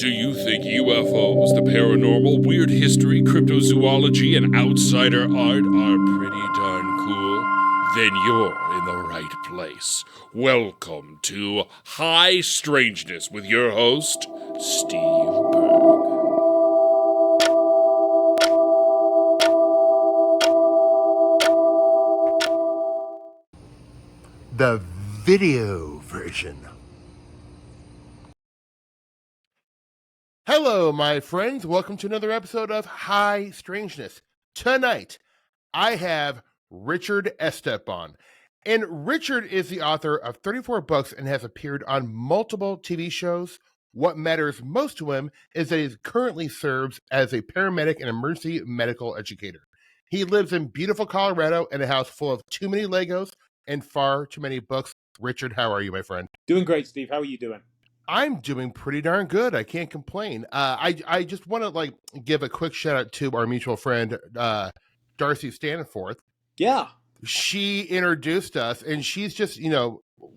Do you think UFOs, the paranormal, weird history, cryptozoology, and outsider art are pretty darn cool? Then you're in the right place. Welcome to High Strangeness with your host, Steve Berg. The video version. Hello, my friends. Welcome to another episode of High Strangeness. Tonight, I have Richard Estep on. And Richard is the author of 34 books and has appeared on multiple TV shows. What matters most to him is that he currently serves as a paramedic and emergency medical educator. He lives in beautiful Colorado in a house full of too many Legos and far too many books. Richard, how are you, my friend? Doing great, Steve. How are you doing? I'm doing pretty darn good. I can't complain. I just want to give a quick shout out to our mutual friend, Darcy Stanforth. Yeah. She introduced us, and she's just,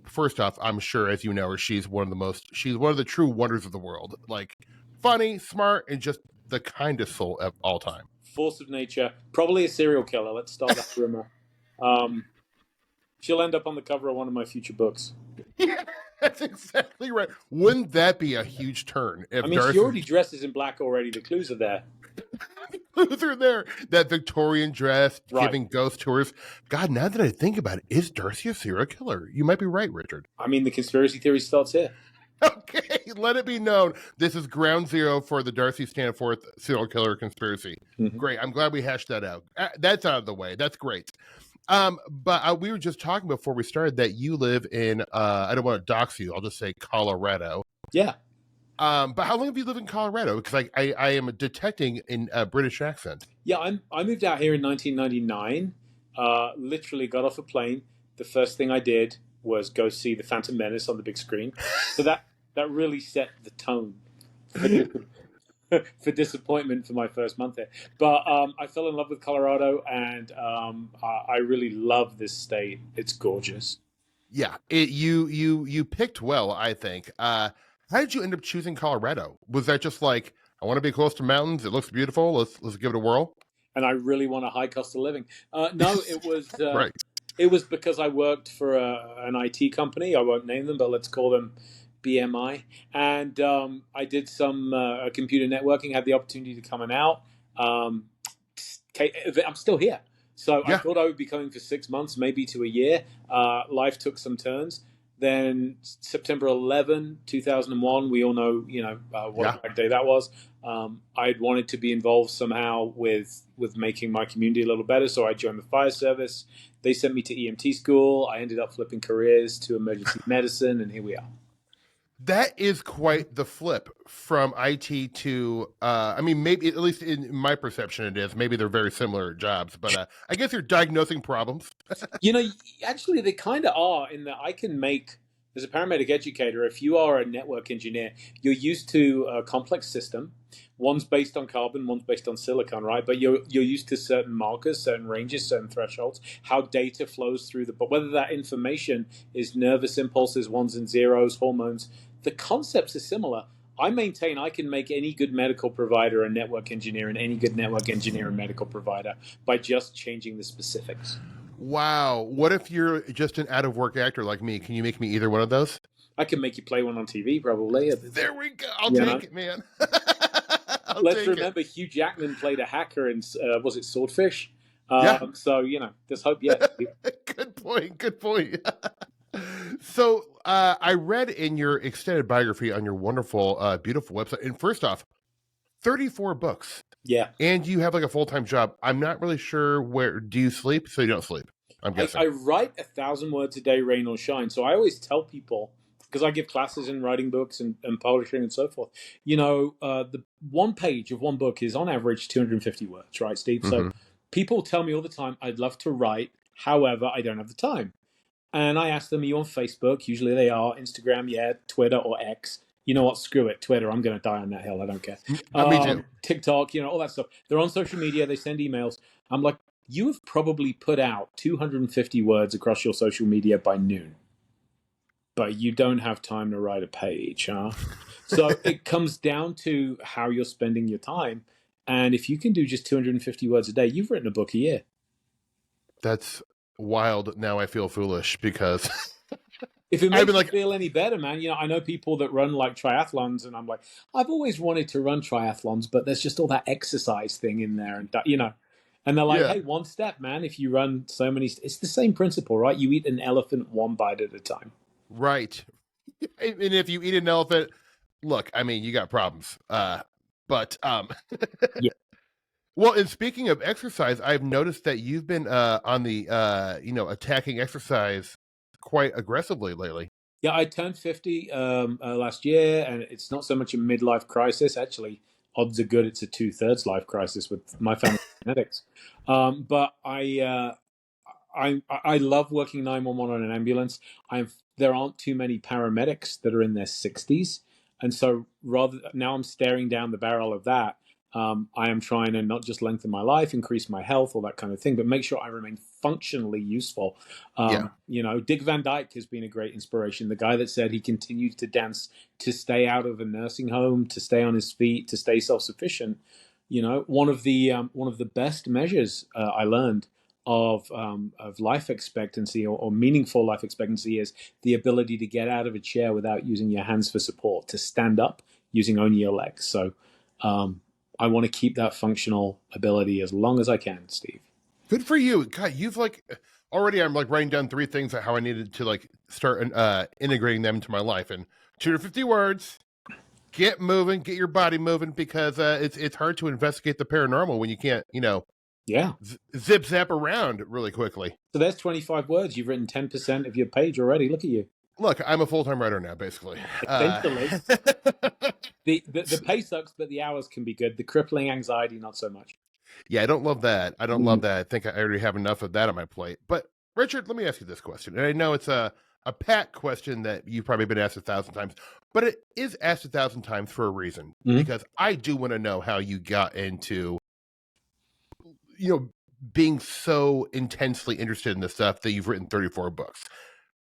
first off, I'm sure, as you know her, she's one of the true wonders of the world. Like, funny, smart, and just the kindest soul of all time. Force of nature. Probably a serial killer. Let's start that rumor. She'll end up on the cover of one of my future books. Yeah, that's exactly right. Wouldn't that be a huge turn? If she already dresses in black already. The clues are there. Clues are there. That Victorian dress, Right. Giving ghost tours. God, now that I think about it, is Darcy a serial killer? You might be right, Richard. The conspiracy theory starts here. Okay, let it be known. This is ground zero for the Darcy Stanforth serial killer conspiracy. Mm-hmm. Great. I'm glad we hashed that out. That's out of the way. That's great. But we were just talking before we started that you live in, I don't want to dox you, I'll just say Colorado. Yeah. But how long have you lived in Colorado? Because I am detecting a British accent. Yeah, I moved out here in 1999. Literally got off a plane. The first thing I did was go see The Phantom Menace on the big screen. So that really set the tone for disappointment for my first month there. But I fell in love with Colorado, and I really love this state. It's gorgeous. Yeah, you picked well, I think. How did you end up choosing Colorado? Was that just like, I want to be close to mountains, it looks beautiful, let's give it a whirl? And I really want a high cost of living. No, it was right. It was because I worked for an IT company. I won't name them, but let's call them BMI. And I did some computer networking, had the opportunity to come and out. I'm still here. So yeah. I thought I would be coming for 6 months, maybe to a year. Life took some turns. Then September 11, 2001, we all know, what a bad day that was. I'd wanted to be involved somehow with making my community a little better, so I joined the fire service. They sent me to EMT school. I ended up flipping careers to emergency medicine, and here we are. That is quite the flip from IT to, maybe, at least in my perception it is. Maybe they're very similar jobs, but I guess you're diagnosing problems. Actually, they kind of are, in that I can make, as a paramedic educator, if you are a network engineer, you're used to a complex system. One's based on carbon, one's based on silicon, right? But you're used to certain markers, certain ranges, certain thresholds, how data flows through but whether that information is nervous impulses, ones and zeros, hormones, the concepts are similar. I maintain I can make any good medical provider a network engineer and any good network engineer a medical provider by just changing the specifics. Wow. What if you're just an out-of-work actor like me? Can you make me either one of those? I can make you play one on TV, probably. There we go. I'll take it, man. Let's remember Hugh Jackman played a hacker in, was it Swordfish? Yeah. So, there's hope yet. Good point. So I read in your extended biography on your wonderful, beautiful website. And first off, 34 books. Yeah. And you have like a full-time job. I'm not really sure where. Do you sleep? So you don't sleep, I'm guessing. I write 1,000 words a day, rain or shine. So I always tell people, because I give classes in writing books and publishing and so forth, the one page of one book is on average 250 words, right, Steve? Mm-hmm. So people tell me all the time, I'd love to write, however, I don't have the time. And I ask them, are you on Facebook? Usually they are. Instagram, yeah. Twitter or X. You know what? Screw it. Twitter. I'm going to die on that hill. I don't care. Me too. TikTok, all that stuff. They're on social media. They send emails. I'm like, you have probably put out 250 words across your social media by noon. but you don't have time to write a page, huh? So it comes down to how you're spending your time. And if you can do just 250 words a day, you've written a book a year. That's wild. Now I feel foolish because If it I've makes been you like, feel any better, man, I know people that run like triathlons, and I'm like, I've always wanted to run triathlons, but there's just all that exercise thing in there, and they're like, yeah, hey, one step, man. If you run so many, it's the same principle, right? You eat an elephant one bite at a time. right. And if you eat an elephant, look, I mean, you got problems. But Yeah. well, and speaking of exercise, I've noticed that you've been on the attacking exercise quite aggressively lately. Yeah, I turned 50 last year, and it's not so much a midlife crisis. Actually, odds are good it's a two-thirds life crisis with my family genetics. But I love working 911 on an ambulance. There aren't too many paramedics that are in their 60s, and so rather now I'm staring down the barrel of that. I am trying to not just lengthen my life, increase my health, all that kind of thing, but make sure I remain functionally useful. Yeah, Dick Van Dyke has been a great inspiration. The guy that said he continued to dance to stay out of a nursing home, to stay on his feet, to stay self-sufficient. One of the best measures I learned of life expectancy or meaningful life expectancy is the ability to get out of a chair without using your hands for support, to stand up using only your legs. So I want to keep that functional ability as long as I can, Steve. good for you. God, you've like already. I'm like writing down 3 things of how I needed to like start integrating them into my life. And 250 words. Get moving, get your body moving, because it's hard to investigate the paranormal when you can't, Yeah. zip zap around really quickly. So there's 25 words. You've written 10% of your page already. Look at you. Look, I'm a full-time writer now, basically. Essentially. The pay sucks, but the hours can be good. The crippling anxiety, not so much. Yeah, I don't love that. I don't love that. I think I already have enough of that on my plate. But Richard, let me ask you this question. And I know it's a pat question that you've probably been asked 1,000 times, but it is asked 1,000 times for a reason. Because I do want to know how you got into, being so intensely interested in this stuff that you've written 34 books.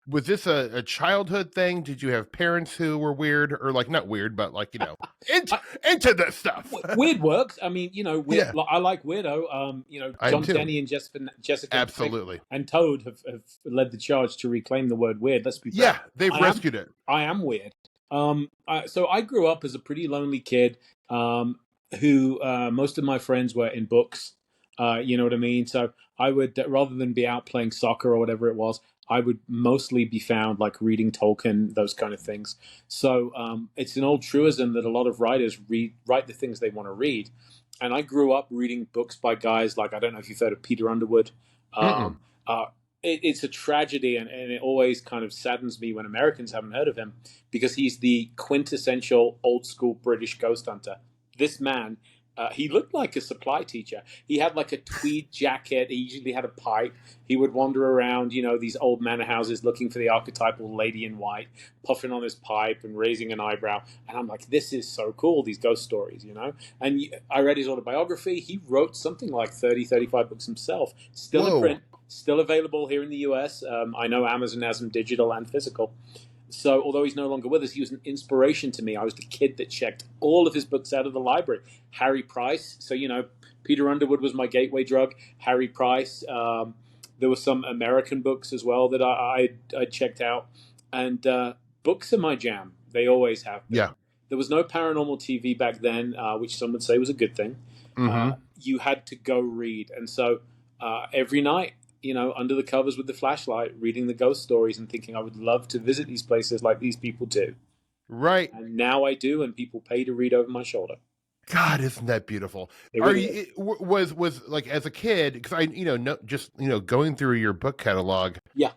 Was this a childhood thing? Did you have parents who were weird, or like not weird, but like into this stuff? Weird works. I mean, Yeah. I like Weirdo. John Tenney and Jessica Absolutely. and Toad have led the charge to reclaim the word weird. Let's be fair. Yeah, they've rescued it. I am weird. So I grew up as a pretty lonely kid who most of my friends were in books. You know what I mean? So I would, rather than be out playing soccer or whatever it was, I would mostly be found like reading Tolkien, those kind of things. So it's an old truism that a lot of writers write the things they want to read. And I grew up reading books by guys like, I don't know if you've heard of Peter Underwood. It's a tragedy, and it always kind of saddens me when Americans haven't heard of him, because he's the quintessential old school British ghost hunter. This man, he looked like a supply teacher. He had like a tweed jacket. He usually had a pipe. He would wander around, these old manor houses looking for the archetypal lady in white, puffing on his pipe and raising an eyebrow. And I'm like, this is so cool, these ghost stories, And I read his autobiography. He wrote something like 30, 35 books himself, still in print, still available here in the US. I know Amazon has them digital and physical. So although he's no longer with us, he was an inspiration to me. I was the kid that checked all of his books out of the library. Harry Price. So, Peter Underwood was my gateway drug. Harry Price. There were some American books as well that I checked out. And books are my jam. They always have been. Yeah. There was no paranormal TV back then, which some would say was a good thing. You had to go read. And so every night, under the covers with the flashlight, reading the ghost stories and thinking I would love to visit these places like these people do. Right. And now I do, and people pay to read over my shoulder. God, isn't that beautiful? Was like as a kid, because I, going through your book catalog. Yeah.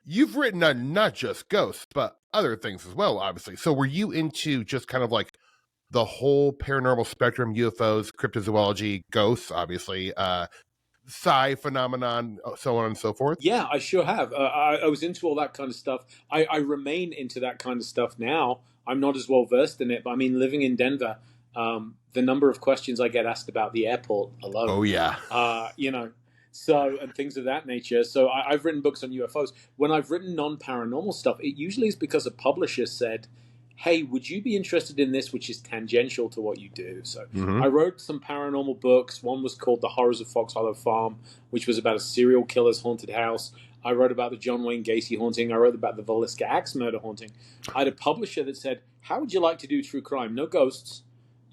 You've written on not just ghosts, but other things as well, obviously. So were you into just kind of like the whole paranormal spectrum, UFOs, cryptozoology, ghosts, obviously, psi phenomenon, so on and so forth? Yeah, I sure have. I was into all that kind of stuff. I remain into that kind of stuff now. I'm not as well versed in it, but I mean, living in Denver, the number of questions I get asked about the airport alone. Oh, yeah. So, and things of that nature. So I've written books on UFOs. When I've written non-paranormal stuff, it usually is because a publisher said, hey, would you be interested in this, which is tangential to what you do? So Mm-hmm. I wrote some paranormal books. One was called The Horrors of Fox Hollow Farm, which was about a serial killer's haunted house. I wrote about the John Wayne Gacy haunting. I wrote about the Villisca Axe murder haunting. I had a publisher that said, how would you like to do true crime? No ghosts.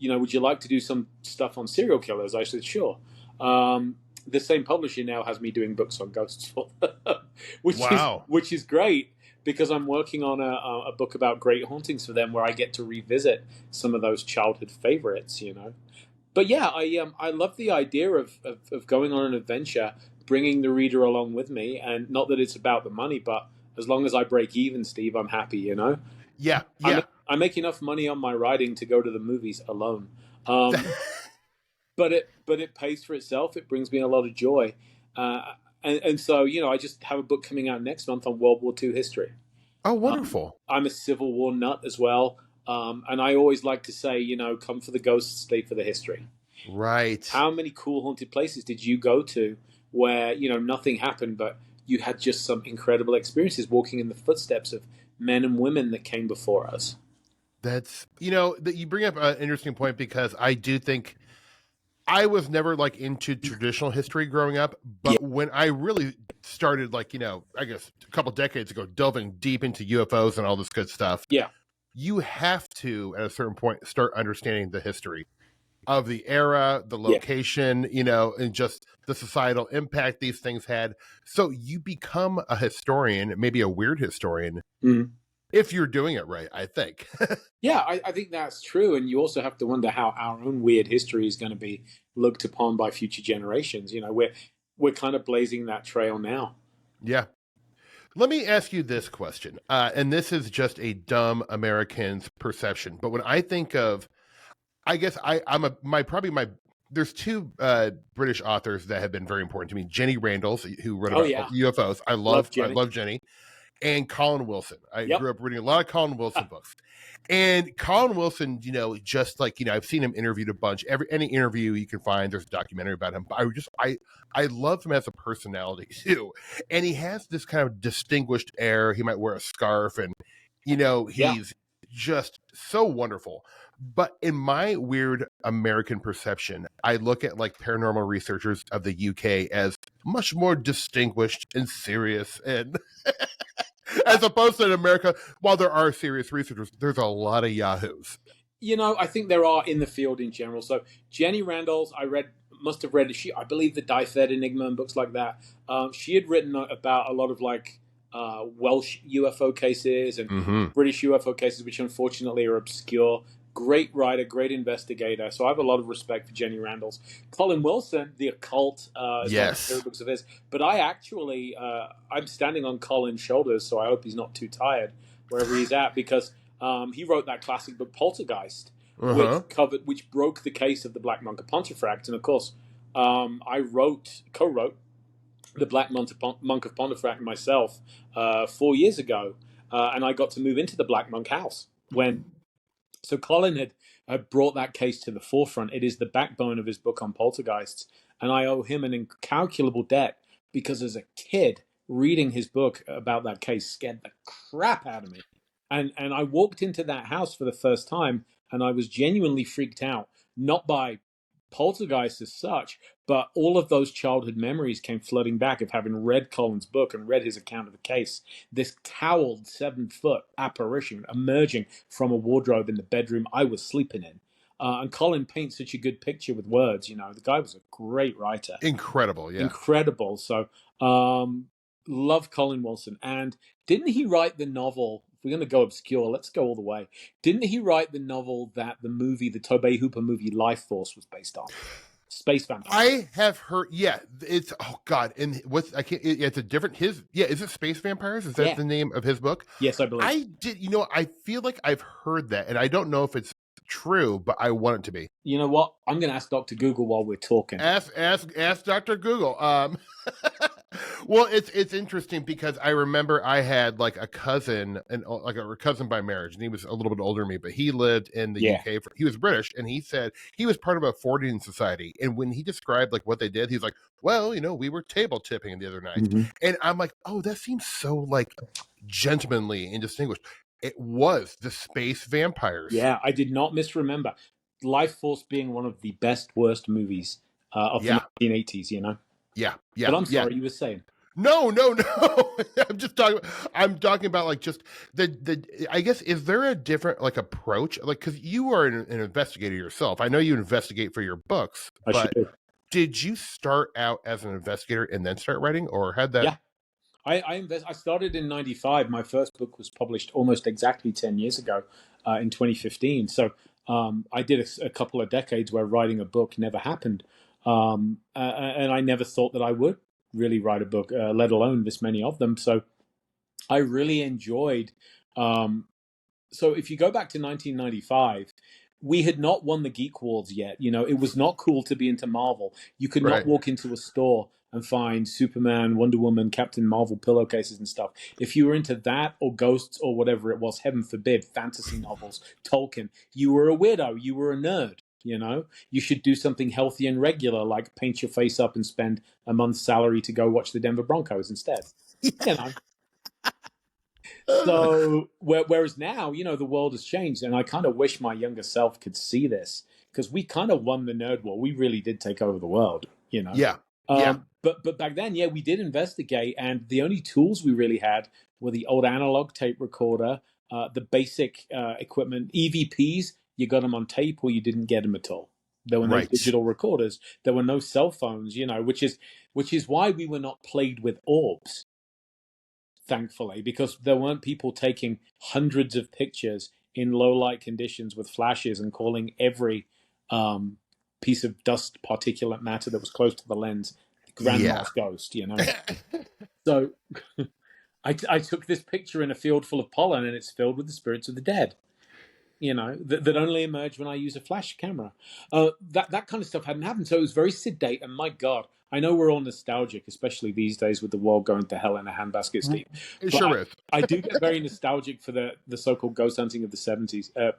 Would you like to do some stuff on serial killers? I said, sure. The same publisher now has me doing books on ghosts for them, which is great because I'm working on a book about great hauntings for them where I get to revisit some of those childhood favorites, But yeah, I love the idea of going on an adventure, bringing the reader along with me, and not that it's about the money, but as long as I break even, Steve, I'm happy, Yeah. I make enough money on my writing to go to the movies alone. But it pays for itself. It brings me a lot of joy. And so, I just have a book coming out next month on World War II history. Oh, wonderful. I'm a Civil War nut as well. And I always like to say, come for the ghosts, stay for the history. Right. How many cool haunted places did you go to where, nothing happened, but you had just some incredible experiences walking in the footsteps of men and women that came before us? That's, that you bring up an interesting point because I do think I was never into traditional history growing up, but when I really started I guess a couple decades ago, delving deep into UFOs and all this good stuff. Yeah. You have to, at a certain point, start understanding the history of the era, the location, and just the societal impact these things had. So you become a historian, maybe a weird historian, if you're doing it right, I think. Yeah, I think that's true. And you also have to wonder how our own weird history is going to be looked upon by future generations. We're kind of blazing that trail now. Yeah. Let me ask you this question. And this is just a dumb American's perception. But when I think of, I guess there's two British authors that have been very important to me. Jenny Randall, who wrote about UFOs. I love Jenny. And Colin Wilson. I grew up reading a lot of Colin Wilson books. And Colin Wilson, just I've seen him interviewed a bunch. Any interview you can find, there's a documentary about him. But I love him as a personality too. And he has this kind of distinguished air. He might wear a scarf and, he's just so wonderful. But in my weird American perception, I look at paranormal researchers of the UK as much more distinguished and serious and as opposed to in America, while there are serious researchers, there's a lot of yahoos. I think there are in the field in general. So Jenny Randall's, must have read, I believe the Die Fed Enigma and books like that. She had written about a lot of Welsh UFO cases and British UFO cases, which unfortunately are obscure. Great writer, great investigator. So I have a lot of respect for Jenny Randall's. Colin Wilson, the occult, is books of his. But I actually, I'm standing on Colin's shoulders, so I hope he's not too tired wherever he's at, because he wrote that classic book Poltergeist, which broke the case of the Black Monk of Pontefract. And of course, I co-wrote the Black Monk of Pontefract myself 4 years ago, and I got to move into the Black Monk house when. So Colin had brought that case to the forefront. It is the backbone of his book on poltergeists, and I owe him an incalculable debt because as a kid, reading his book about that case scared the crap out of me. And I walked into that house for the first time, and I was genuinely freaked out, not by poltergeist as such, but all of those childhood memories came flooding back of having read Colin's book and read his account of the case. This cowled 7-foot apparition emerging from a wardrobe in the bedroom I was sleeping in. And Colin paints such a good picture with words. The guy was a great writer. Incredible, yeah. Incredible. So, love Colin Wilson. And didn't he write the novel? If we're going to go obscure, let's go all the way. Didn't he write the novel that the Tobey Hooper movie Life Force was based on? Space Vampires. I have heard, it's, oh God. And it's a different, is it Space Vampires? Is that the name of his book? Yes, I believe. I feel like I've heard that, and I don't know if it's true, but I want it to be. You know what? I'm going to ask Dr. Google while we're talking. Ask Dr. Google. Well, it's interesting because I remember I had like a cousin, and like a cousin by marriage, and he was a little bit older than me, but he lived in the Yeah. UK. He was British, and he said he was part of a forwarding society. And when he described like what they did, he's like, "Well, we were table tipping the other night," and I'm like, "Oh, that seems so like gentlemanly and distinguished." It was the space vampires. Yeah, I did not misremember. Life Force being one of the best, worst movies of the Yeah. 1980s, Yeah. But I'm sorry, you were saying. No. I'm talking about like just the. I guess, is there a different like approach? Like, because you are an investigator yourself. I know you investigate for your books, but did you start out as an investigator and then start writing, or had that? Yeah, I started in '95. My first book was published almost exactly 10 years ago, in 2015. So I did a couple of decades where writing a book never happened, and I never thought that I would really write a book, let alone this many of them. So I really enjoyed. So if you go back to 1995, we had not won the Geek Awards yet. It was not cool to be into Marvel. You could not walk into a store and find Superman, Wonder Woman, Captain Marvel pillowcases and stuff. If you were into that or ghosts or whatever it was, heaven forbid, fantasy novels, Tolkien, you were a weirdo. You were a nerd. You should do something healthy and regular, like paint your face up and spend a month's salary to go watch the Denver Broncos instead. So whereas now, the world has changed, and I kind of wish my younger self could see this, because we kind of won the nerd war. We really did take over the world, Yeah. But back then, we did investigate, and the only tools we really had were the old analog tape recorder, the basic equipment, EVPs. You got them on tape, or you didn't get them at all. There were no digital recorders. There were no cell phones, which is why we were not plagued with orbs, thankfully, because there weren't people taking hundreds of pictures in low light conditions with flashes and calling every piece of dust particulate matter that was close to the lens grandma's ghost. So I took this picture in a field full of pollen, and it's filled with the spirits of the dead, that only emerge when I use a flash camera. That kind of stuff hadn't happened, so it was very sedate. And my God, I know we're all nostalgic, especially these days with the world going to hell in a handbasket, Steve. It sure is. I do get very nostalgic for the so-called ghost hunting of the 70s. The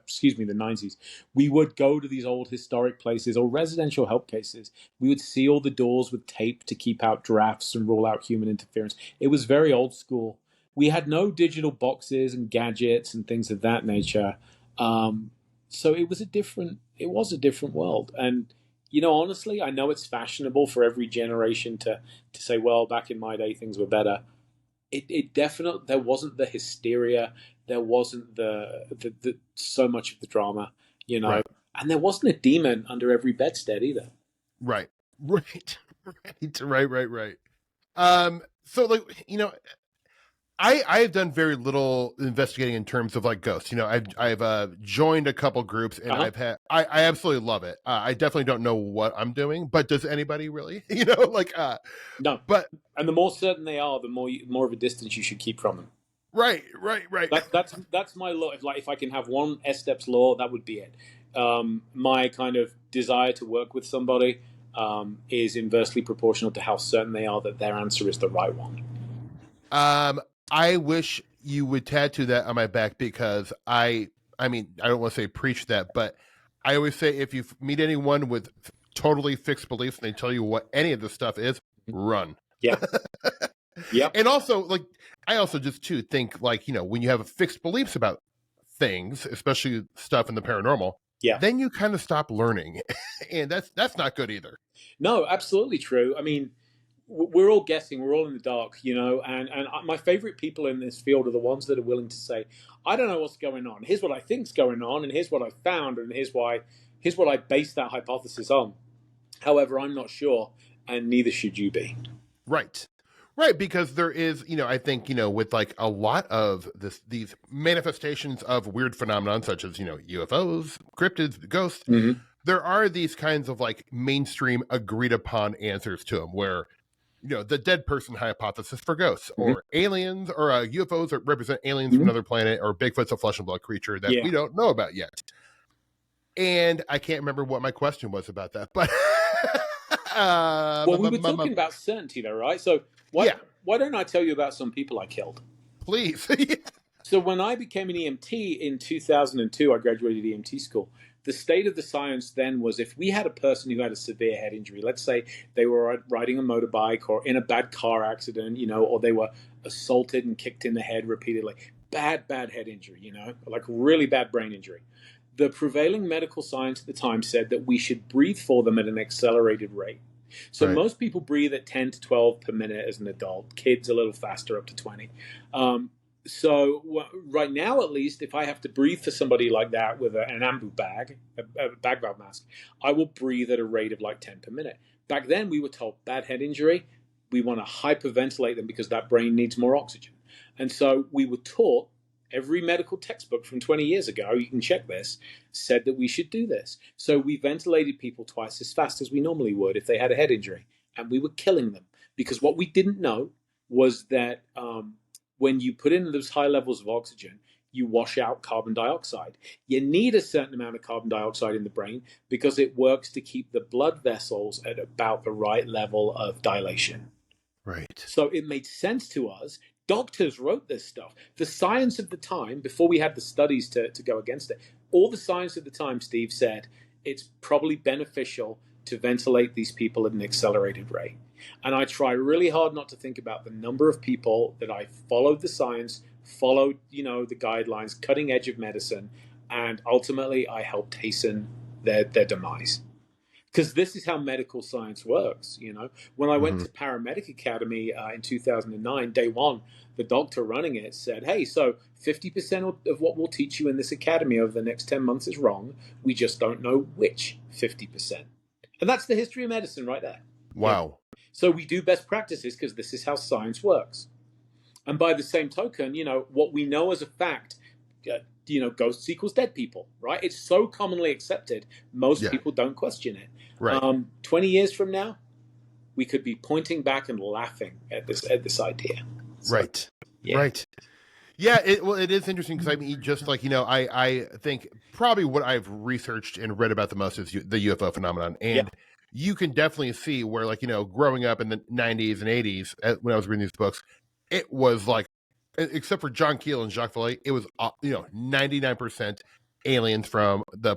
90s. We would go to these old historic places or residential help cases. We would seal the doors with tape to keep out drafts and rule out human interference. It was very old school. We had no digital boxes and gadgets and things of that nature. So it was a different world. And, honestly, I know it's fashionable for every generation to say, well, back in my day, things were better. It definitely, there wasn't the hysteria. There wasn't the so much of the drama, and there wasn't a demon under every bedstead either. Right. So like, I have done very little investigating in terms of like ghosts. I've joined a couple groups, and I absolutely love it. I definitely don't know what I'm doing, but does anybody really? No. But and the more certain they are, the more of a distance you should keep from them. Right. That's my law. If I can have one Estep's law, that would be it. My kind of desire to work with somebody is inversely proportional to how certain they are that their answer is the right one. I wish you would tattoo that on my back, because I mean, I don't want to say preach that, but I always say, if you meet anyone with totally fixed beliefs and they tell you what any of this stuff is, run. Yeah. Yep. And also, like, I also just too think, like, when you have fixed beliefs about things, especially stuff in the paranormal, then you kind of stop learning, and that's not good either. No, absolutely true. I mean, we're all guessing, we're all in the dark, and my favorite people in this field are the ones that are willing to say, I don't know what's going on. Here's what I think's going on, and here's what I found, and here's what I base that hypothesis on. However, I'm not sure, and neither should you be. Right, because there is, I think, with like a lot of these manifestations of weird phenomenon, such as, UFOs, cryptids, ghosts, there are these kinds of like mainstream agreed upon answers to them, where the dead person hypothesis for ghosts, or aliens, or UFOs that represent aliens from another planet, or Bigfoot's a flesh and blood creature that we don't know about yet. And I can't remember what my question was about that, but well, we were talking about certainty, though, right? So why why don't I tell you about some people I killed? Please. So when I became an EMT in 2002, I graduated EMT school. The state of the science then was if we had a person who had a severe head injury, let's say they were riding a motorbike or in a bad car accident, or they were assaulted and kicked in the head repeatedly, bad head injury, like really bad brain injury. The prevailing medical science at the time said that we should breathe for them at an accelerated rate. So Right. most people breathe at 10 to 12 per minute as an adult. Kids a little faster, up to 20. So right now, at least, if I have to breathe for somebody like that with an ambu bag, a bag valve mask, I will breathe at a rate of like 10 per minute. Back then, we were told bad head injury, we want to hyperventilate them because that brain needs more oxygen. And so we were taught, every medical textbook from 20 years ago, you can check this, said that we should do this. So we ventilated people twice as fast as we normally would if they had a head injury. And we were killing them because what we didn't know was that when you put in those high levels of oxygen, you wash out carbon dioxide. You need a certain amount of carbon dioxide in the brain because it works to keep the blood vessels at about the right level of dilation. Right. So it made sense to us. Doctors wrote this stuff. The science of the time, before we had the studies to go against it, all the science of the time, Steve, said it's probably beneficial to ventilate these people at an accelerated rate. And I try really hard not to think about the number of people that I followed the science, followed, the guidelines, cutting edge of medicine, and ultimately I helped hasten their demise. Because this is how medical science works, When I went to Paramedic Academy in 2009, day one, the doctor running it said, hey, so 50% of what we'll teach you in this academy over the next 10 months is wrong. We just don't know which 50%. And that's the history of medicine right there. Wow. So we do best practices because this is how science works. And by the same token, what we know as a fact, ghosts equals dead people, right? It's so commonly accepted, most people don't question it. Right. 20 years from now, we could be pointing back and laughing at this idea. So, right. Yeah. Right. Yeah, it is interesting because just like, I think probably what I've researched and read about the most is the UFO phenomenon. And you can definitely see where, like, growing up in the 90s and 80s, when I was reading these books, it was like, except for John Keel and Jacques Vallée, it was, 99% aliens from the,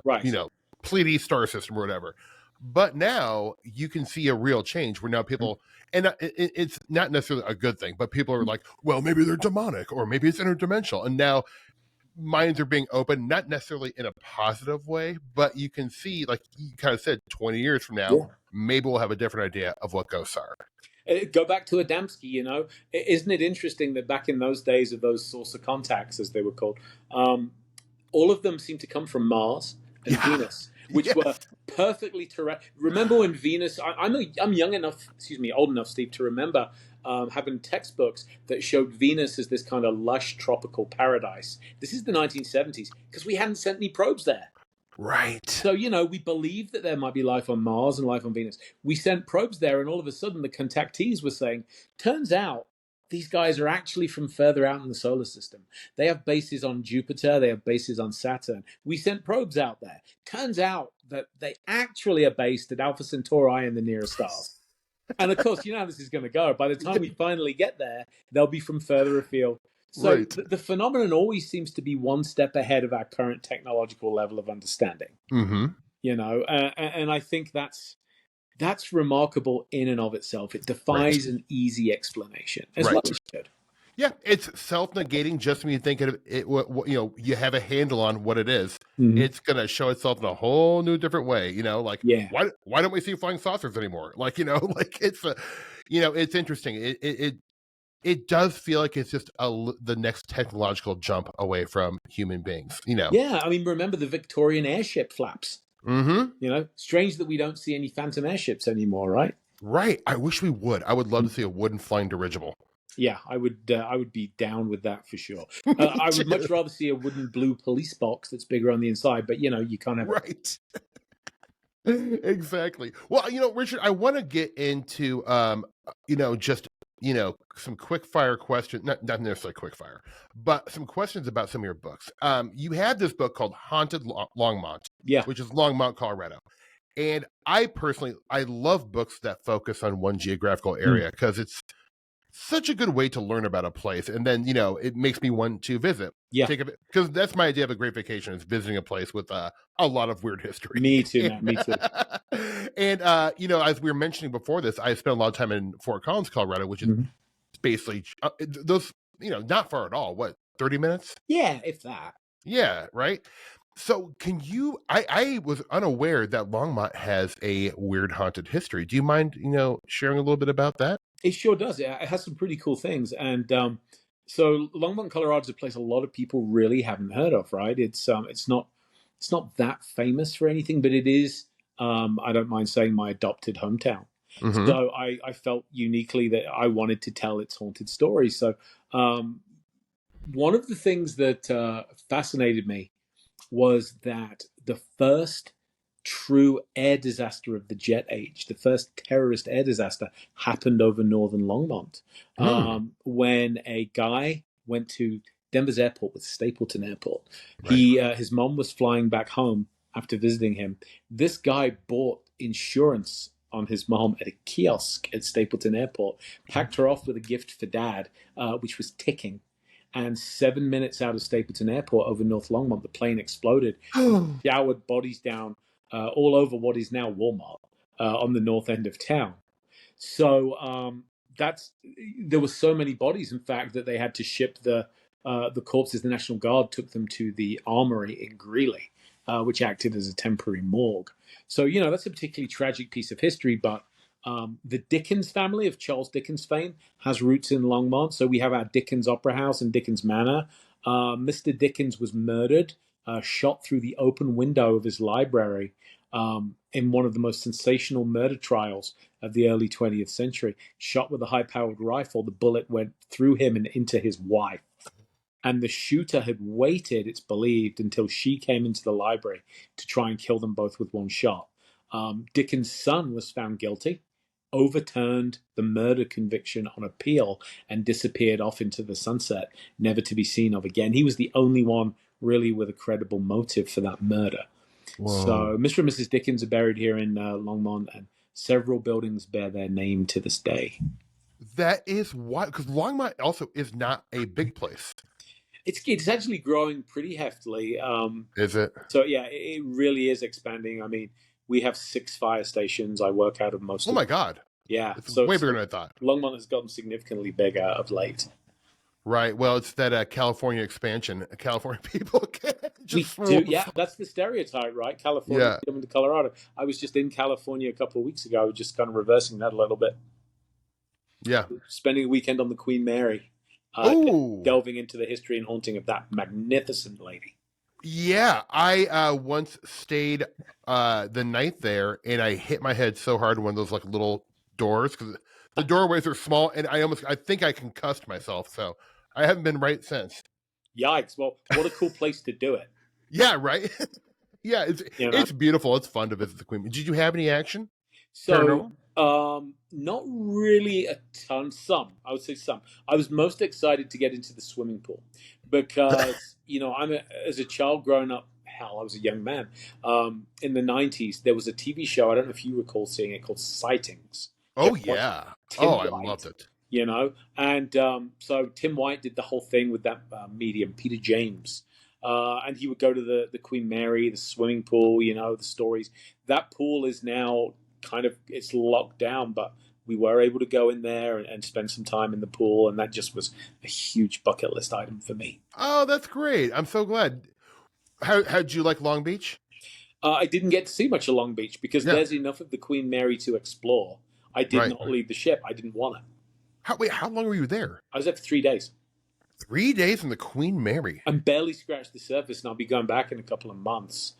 Pleiades star system or whatever. But now you can see a real change where now people, and it's not necessarily a good thing, but people are like, well, maybe they're demonic or maybe it's interdimensional. And now minds are being opened, not necessarily in a positive way, but you can see, like you kind of said, 20 years from now, maybe we'll have a different idea of what ghosts are. Go back to Adamski, Isn't it interesting that back in those days of those source of contacts, as they were called, all of them seemed to come from Mars and Venus, which were perfectly terrestrial. Remember when Venus? I'm young enough, old enough, Steve, to remember having textbooks that showed Venus as this kind of lush tropical paradise. This is the 1970s because we hadn't sent any probes there. Right. So, we believed that there might be life on Mars and life on Venus. We sent probes there, and all of a sudden the contactees were saying, turns out these guys are actually from further out in the solar system. They have bases on Jupiter. They have bases on Saturn. We sent probes out there. Turns out that they actually are based at Alpha Centauri and the nearest stars. And of course, how this is going to go. By the time we finally get there, they'll be from further afield. So the phenomenon always seems to be one step ahead of our current technological level of understanding. Mm-hmm. And I think that's remarkable in and of itself. It defies an easy explanation, as well as it should. Yeah, it's self-negating just when you think it, you have a handle on what it is. Mm-hmm. It's going to show itself in a whole new different way, why don't we see flying saucers anymore? It's it's interesting. It does feel like it's just the next technological jump away from human beings, Yeah, remember the Victorian airship flaps. Mm-hmm. Strange that we don't see any phantom airships anymore, right? Right. I wish we would. I would love to see a wooden flying dirigible. Yeah, I would be down with that for sure. I would much rather see a wooden blue police box that's bigger on the inside, but you can't have right. Exactly. Well, Richard, I want to get into just some quick fire questions, not necessarily quick fire, but some questions about some of your books. You had this book called Haunted Longmont, which is Longmont, Colorado. And I personally love books that focus on one geographical area because it's such a good way to learn about a place, and then it makes me want to visit. Yeah. Because that's my idea of a great vacation, is visiting a place with a lot of weird history. Me too, man. Me too. And as we were mentioning before this, I spent a lot of time in Fort Collins, Colorado, which is basically those not far at all. What, 30 minutes? Yeah, if that. Yeah, right. So can you, I was unaware that Longmont has a weird haunted history. Do you mind, sharing a little bit about that? It sure does. It has some pretty cool things. And so Longmont, Colorado is a place a lot of people really haven't heard of, right? It's not that famous for anything, but it is, I don't mind saying, my adopted hometown. Mhm. So I felt uniquely that I wanted to tell its haunted story. So one of the things that fascinated me was that the first true air disaster of the jet age, the first terrorist air disaster, happened over northern Longmont, when a guy went to Denver's airport with Stapleton Airport. Right. His mom was flying back home after visiting him. This guy bought insurance on his mom at a kiosk at Stapleton Airport, packed her off with a gift for dad, which was ticking. And 7 minutes out of Stapleton Airport over North Longmont, the plane exploded, showered bodies down all over what is now Walmart on the north end of town. So there were so many bodies, in fact, that they had to ship the corpses. The National Guard took them to the armory in Greeley, which acted as a temporary morgue. So that's a particularly tragic piece of history, but the Dickens family of Charles Dickens fame has roots in Longmont. So we have our Dickens Opera House and Dickens Manor. Mr. Dickens was murdered, shot through the open window of his library in one of the most sensational murder trials of the early 20th century. Shot with a high-powered rifle, the bullet went through him and into his wife. And the shooter had waited, it's believed, until she came into the library to try and kill them both with one shot. Dickens' son was found guilty, overturned the murder conviction on appeal, and disappeared off into the sunset, never to be seen of again. He was the only one really with a credible motive for that murder. Whoa. So Mr. and Mrs. Dickens are buried here in Longmont, and several buildings bear their name to this day. That is why, because Longmont also is not a big place. It's actually growing pretty heftily. Is it? So yeah, it really is expanding. I mean, we have 6 fire stations. I work out of most. Oh my God! Yeah, it's way bigger than I thought. Longmont has gotten significantly bigger of late. Right. Well, it's that California expansion. California people just yeah, that's the stereotype, right? California coming to Colorado. I was just in California a couple of weeks ago, just kind of reversing that a little bit. Yeah. Spending a weekend on the Queen Mary. Delving into the history and haunting of that magnificent lady. Yeah, I once stayed the night there, and I hit my head so hard in one of those like little doors, because the doorways are small, and I think I concussed myself, so I haven't been right since. Yikes! Well, what a cool place to do it. Yeah, right. Yeah, it's beautiful. It's fun to visit the Queen. Did you have any action? So, not really a ton. Some, I would say some. I was most excited to get into the swimming pool because, as a child growing up, hell, I was a young man. In the 90s, there was a TV show, I don't know if you recall seeing it, called Sightings. Oh, yeah. I loved it. And so Tim White did the whole thing with that medium, Peter James. And he would go to the Queen Mary, the swimming pool, the stories. That pool is now it's locked down, but we were able to go in there and spend some time in the pool, and that just was a huge bucket list item for me. Oh, that's great. I'm so glad. How'd you like Long Beach? I didn't get to see much of Long Beach because there's enough of the Queen Mary to explore. I did not leave the ship. I didn't want to. How long were you there? I was there for 3 days. 3 days in the Queen Mary? I barely scratched the surface, and I'll be going back in a couple of months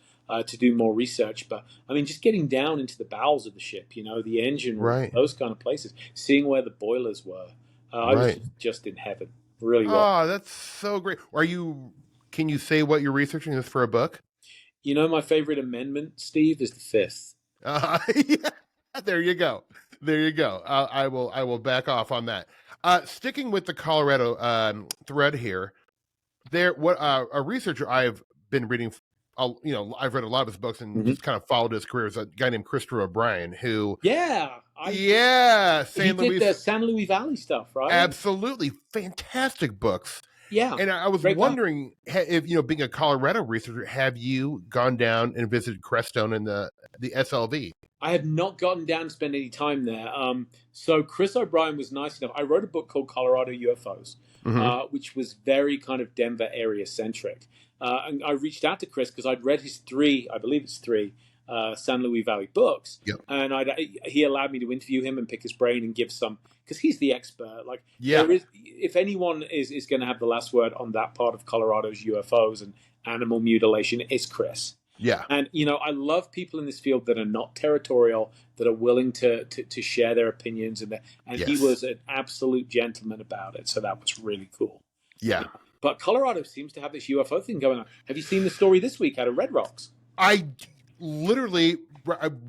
to do more research. But, I mean, just getting down into the bowels of the ship, the engine room, those kind of places, seeing where the boilers were. I was just in heaven. Really well. Oh, that's so great. Can you say what you're researching this for a book? My favorite amendment, Steve, is the 5th. Yeah, there you go. I will back off on that. Sticking with the Colorado thread here, a researcher I've been reading I've read a lot of his books and Mhm. just kind of followed his career. Is a guy named Christopher O'Brien who, Yeah, yeah, he St. did Louis, the San Luis Valley stuff, right? absolutely fantastic books. Yeah, And I was great guy. wondering if, being a Colorado researcher, have you gone down and visited Crestone and the SLV? I have not gotten down to spend any time there. So Chris O'Brien was nice enough. I wrote a book called Colorado UFOs, Mm-hmm. which was very kind of Denver area centric. And I reached out to Chris because I'd read his I believe it's three, San Luis Valley books, Yep. and he allowed me to interview him and pick his brain and give some, because he's the expert. Like, Yeah. if anyone is going to have the last word on that part of Colorado's UFOs and animal mutilation, it's Chris. Yeah. And I love people in this field that are not territorial, that are willing to share their opinions, and Yes. he was an absolute gentleman about it. So that was really cool. Yeah. But Colorado seems to have this UFO thing going on. Have you seen the story this week out of Red Rocks? I literally,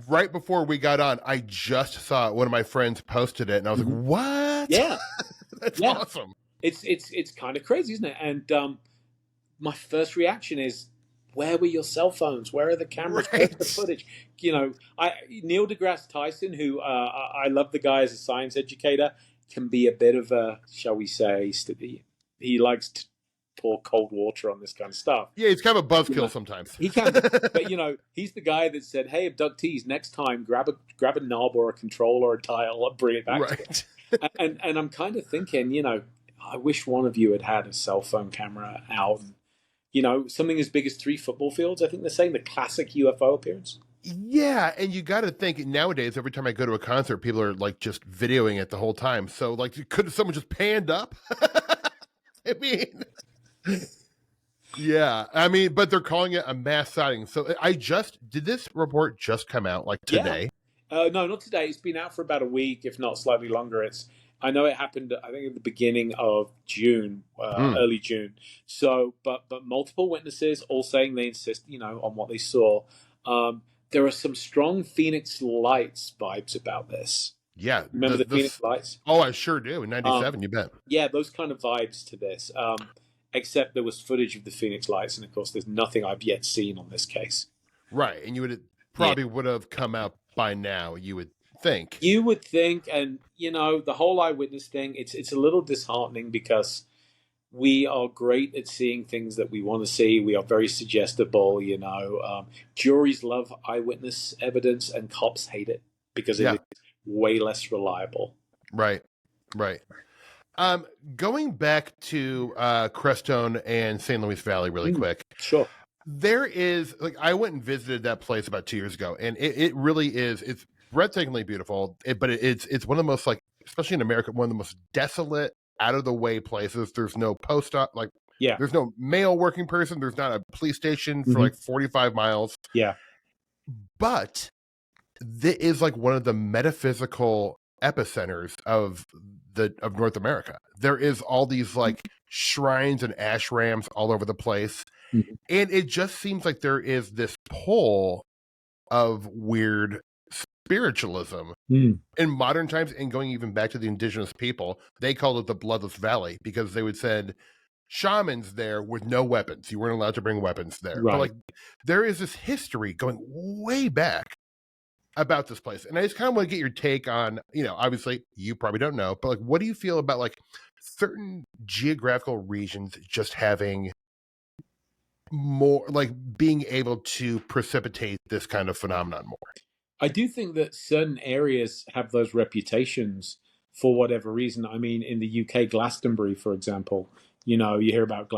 right before we got on, I just saw it. One of my friends posted it, and I was like, what? Yeah. That's Yeah. awesome. It's kind of crazy, isn't it? And my first reaction is, where were your cell phones? Where are the cameras? Right. Where's the footage? Neil deGrasse Tyson, who I love the guy as a science educator, can be a bit of a, shall we say, he likes to pour cold water on this kind of stuff. Yeah, he's kind of a buzzkill sometimes. He can, but he's the guy that said, "Hey, abductees, next time grab a knob or a control or a dial and bring it back." Right. And I'm kind of thinking, I wish one of you had a cell phone camera out. Something as big as 3 football fields. I think they're saying the classic UFO appearance. Yeah, and you got to think nowadays, every time I go to a concert, people are like just videoing it the whole time. So, like, could someone just panned up? I mean, yeah, but they're calling it a mass sighting. So, did this report just come out like today? Yeah. No, not today. It's been out for about a week, if not slightly longer. I know it happened, I think, at the beginning of June, early June. So, but multiple witnesses all saying they insist, on what they saw. There are some strong Phoenix Lights vibes about this. Yeah. Remember the Phoenix Lights? Oh, I sure do. In 97, you bet. Yeah, those kind of vibes to this. Except there was footage of the Phoenix Lights, and of course, there's nothing I've yet seen on this case. Right, and you would have come out by now, you would think. You would think, and the whole eyewitness thing, it's a little disheartening because we are great at seeing things that we want to see. We are very suggestible, juries love eyewitness evidence and cops hate it because it is way less reliable. Right. Going back to Crestone and St. Louis Valley really quick. Sure. There is, I went and visited that place about 2 years ago, and it really is, it's breathtakingly beautiful, but it's one of the most, especially in America, one of the most desolate, out of the way places. There's no post op, there's no male working person. There's not a police station for 45 miles. Yeah. But this is one of the metaphysical epicenters of North America. There is all these shrines and ashrams all over the place. Mm-hmm. And it just seems like there is this pull of weird spiritualism in modern times, and going even back to the indigenous people, they called it the Bloodless Valley because they would send shamans there with no weapons. You weren't allowed to bring weapons there. Right. But there is this history going way back about this place. And I just kind of want to get your take on, obviously you probably don't know, but what do you feel about certain geographical regions just having more, being able to precipitate this kind of phenomenon more? I do think that certain areas have those reputations for whatever reason. I mean, in the UK, Glastonbury, for example, you hear about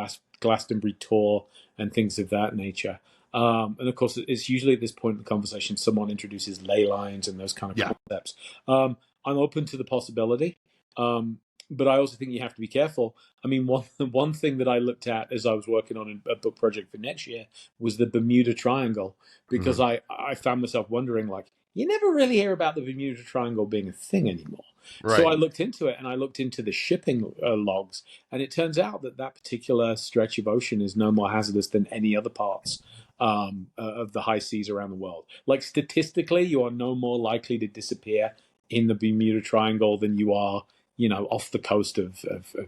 Glastonbury Tor and things of that nature. And of course, it's usually at this point in the conversation, someone introduces ley lines and those kind of concepts. I'm open to the possibility, but I also think you have to be careful. I mean, one thing that I looked at as I was working on a book project for next year was the Bermuda Triangle, because I found myself wondering, you never really hear about the Bermuda Triangle being a thing anymore. Right. So I looked into it, and I looked into the shipping logs, and it turns out that particular stretch of ocean is no more hazardous than any other parts of the high seas around the world. Statistically, you are no more likely to disappear in the Bermuda Triangle than you are, off the coast of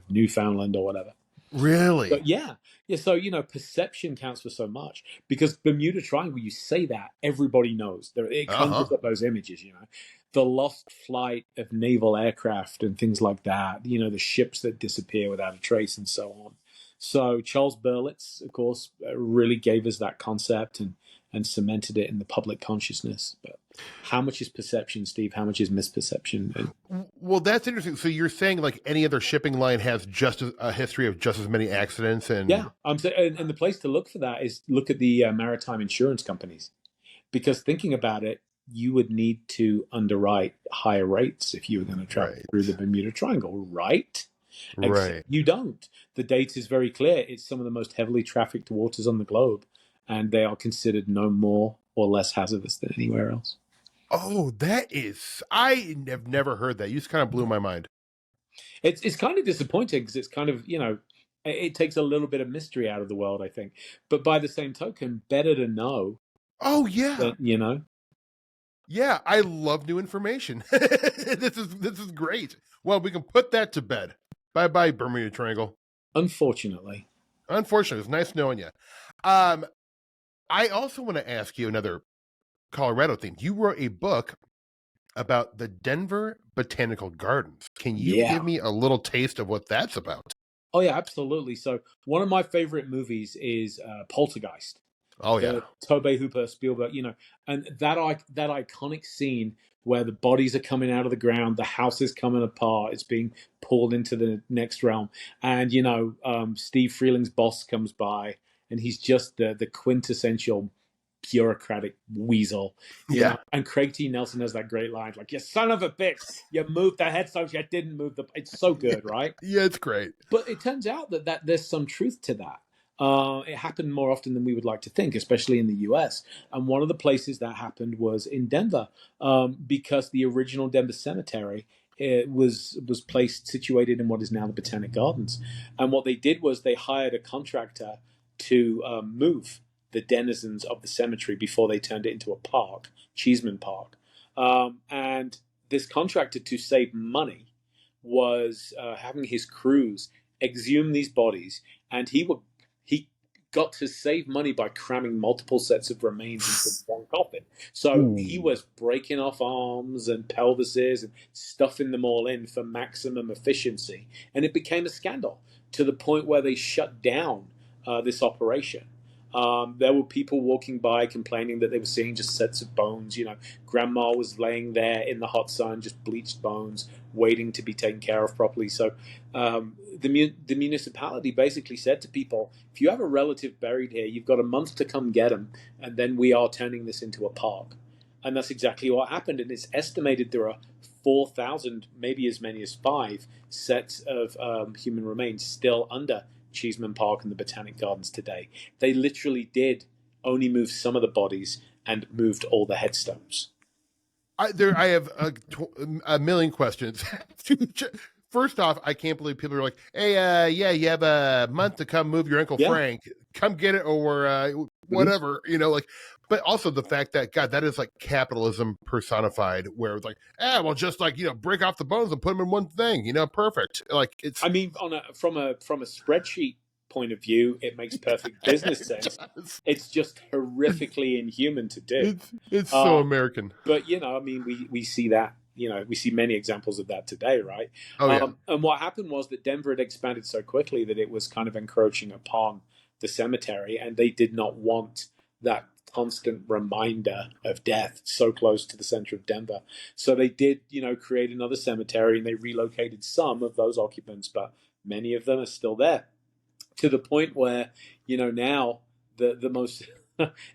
Newfoundland or whatever. Really? But yeah. So perception counts for so much because Bermuda Triangle. You say that everybody knows. It Uh-huh. conjures up those images. The lost flight of naval aircraft and things like that. The ships that disappear without a trace and so on. So Charles Berlitz, of course, really gave us that concept and cemented it in the public consciousness. But how much is perception, Steve? How much is misperception? And Well, that's interesting. So you're saying like any other shipping line has a history of just as many accidents and yeah, I'm saying, and the place to look for that is look at the maritime insurance companies, because thinking about it, you would need to underwrite higher rates if you were going to travel right, through the Bermuda Triangle, right? Except right. you don't. The data is very clear. It's some of the most heavily trafficked waters on the globe, and they are considered no more or less hazardous than anywhere else. Oh, I have never heard that. You just kind of blew my mind. It's kind of disappointing because it's kind of it takes a little bit of mystery out of the world, I think. But by the same token, better to know Oh yeah. than you know. Yeah, I love new information. This is great. Well, we can put that to bed. Bye bye, Bermuda Triangle. Unfortunately, Unfortunately, it's nice knowing you. Um, I also want to ask you another Colorado theme. You wrote a book about the Denver Botanical Gardens. Can you yeah. give me a little taste of what that's about? Oh yeah, absolutely. So one of my favorite movies is Poltergeist, Oh yeah. the Tobey Hooper Spielberg, and that iconic scene where the bodies are coming out of the ground, the house is coming apart, it's being pulled into the next realm, and Steve Freeling's boss comes by, and he's just the quintessential bureaucratic weasel, Yeah. And Craig T. Nelson has that great line, like, "You son of a bitch, you moved the headstones, you didn't move the." It's so good, right? Yeah, it's great. But it turns out that there's some truth to that. It happened more often than we would like to think, especially in the US. And one of the places that happened was in Denver, because the original Denver Cemetery was placed situated in what is now the Botanic Gardens. And what they did was they hired a contractor to move the denizens of the cemetery before they turned it into a park, Cheeseman Park. And this contractor, to save money, was having his crews exhume these bodies, and he got to save money by cramming multiple sets of remains into one coffin. So he Ooh. was breaking off arms and pelvises and stuffing them all in for maximum efficiency, and it became a scandal to the point where they shut down this operation. There were people walking by complaining that they were seeing just sets of bones. Grandma was laying there in the hot sun, just bleached bones, waiting to be taken care of properly. So the municipality basically said to people, if you have a relative buried here, you've got a month to come get them, and then we are turning this into a park. And that's exactly what happened. And it's estimated there are 4,000, maybe as many as 5 sets of human remains still under Cheeseman Park and the Botanic Gardens today. They literally did only move some of the bodies and moved all the headstones. I have a million questions. First off, I can't believe people are like, "Hey, yeah, you have a month to come move your Uncle Frank. Come get it, or whatever." But also the fact that God, that is like capitalism personified. Where it's like, well, just like break off the bones and put them in one thing. Perfect. Like it's. I mean, from a spreadsheet point of view, it makes perfect business sense. It's just horrifically inhuman to do. It's so American. But I mean, we see that. We see many examples of that today, right? Oh yeah. And what happened was that Denver had expanded so quickly that it was kind of encroaching upon the cemetery, and they did not want that constant reminder of death so close to the center of Denver. So they did, create another cemetery, and they relocated some of those occupants, but many of them are still there, to the point where, now the most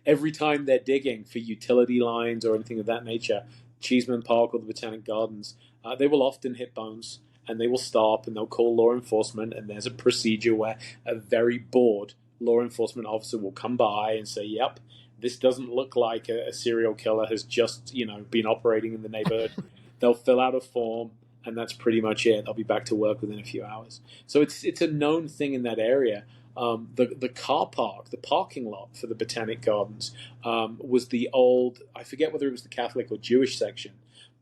every time they're digging for utility lines or anything of that nature, Cheeseman Park or the Botanic Gardens, they will often hit bones, and they will stop and they'll call law enforcement, and there's a procedure where a very bored law enforcement officer will come by and say, "Yep, this doesn't look like a serial killer has just been operating in the neighborhood." They'll fill out a form, and that's pretty much it. They'll be back to work within a few hours. So it's a known thing in that area. The car park, the parking lot for the Botanic Gardens, was the old, I forget whether it was the Catholic or Jewish section,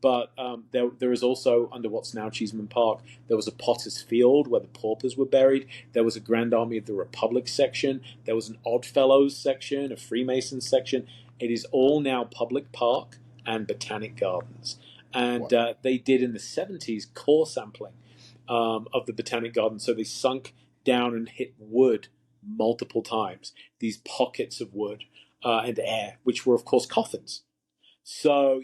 But there is also, under what's now Cheeseman Park, there was a Potter's Field where the paupers were buried. There was a Grand Army of the Republic section. There was an Oddfellows section, a Freemasons section. It is all now public park and botanic gardens. And they did in the 70s core sampling of the botanic garden. So they sunk down and hit wood multiple times, these pockets of wood and air, which were, of course, coffins. So,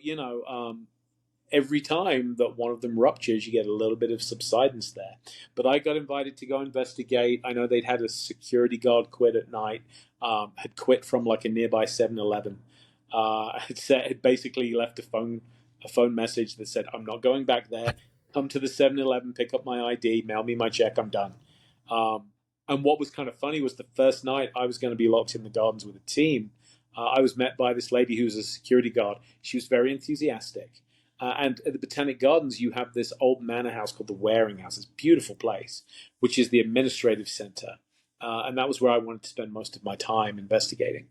every time that one of them ruptures, you get a little bit of subsidence there. But I got invited to go investigate. I know they'd had a security guard quit at night, had quit from like a nearby 7-Eleven. Had basically left a phone message that said, "I'm not going back there. Come to the 7-Eleven, pick up my ID, mail me my check, I'm done." And what was kind of funny was the first night I was going to be locked in the gardens with a team. I was met by this lady who was a security guard. She was very enthusiastic. And at the Botanic Gardens, you have this old manor house called the Waring House. It's a beautiful place, which is the administrative center. And that was where I wanted to spend most of my time investigating.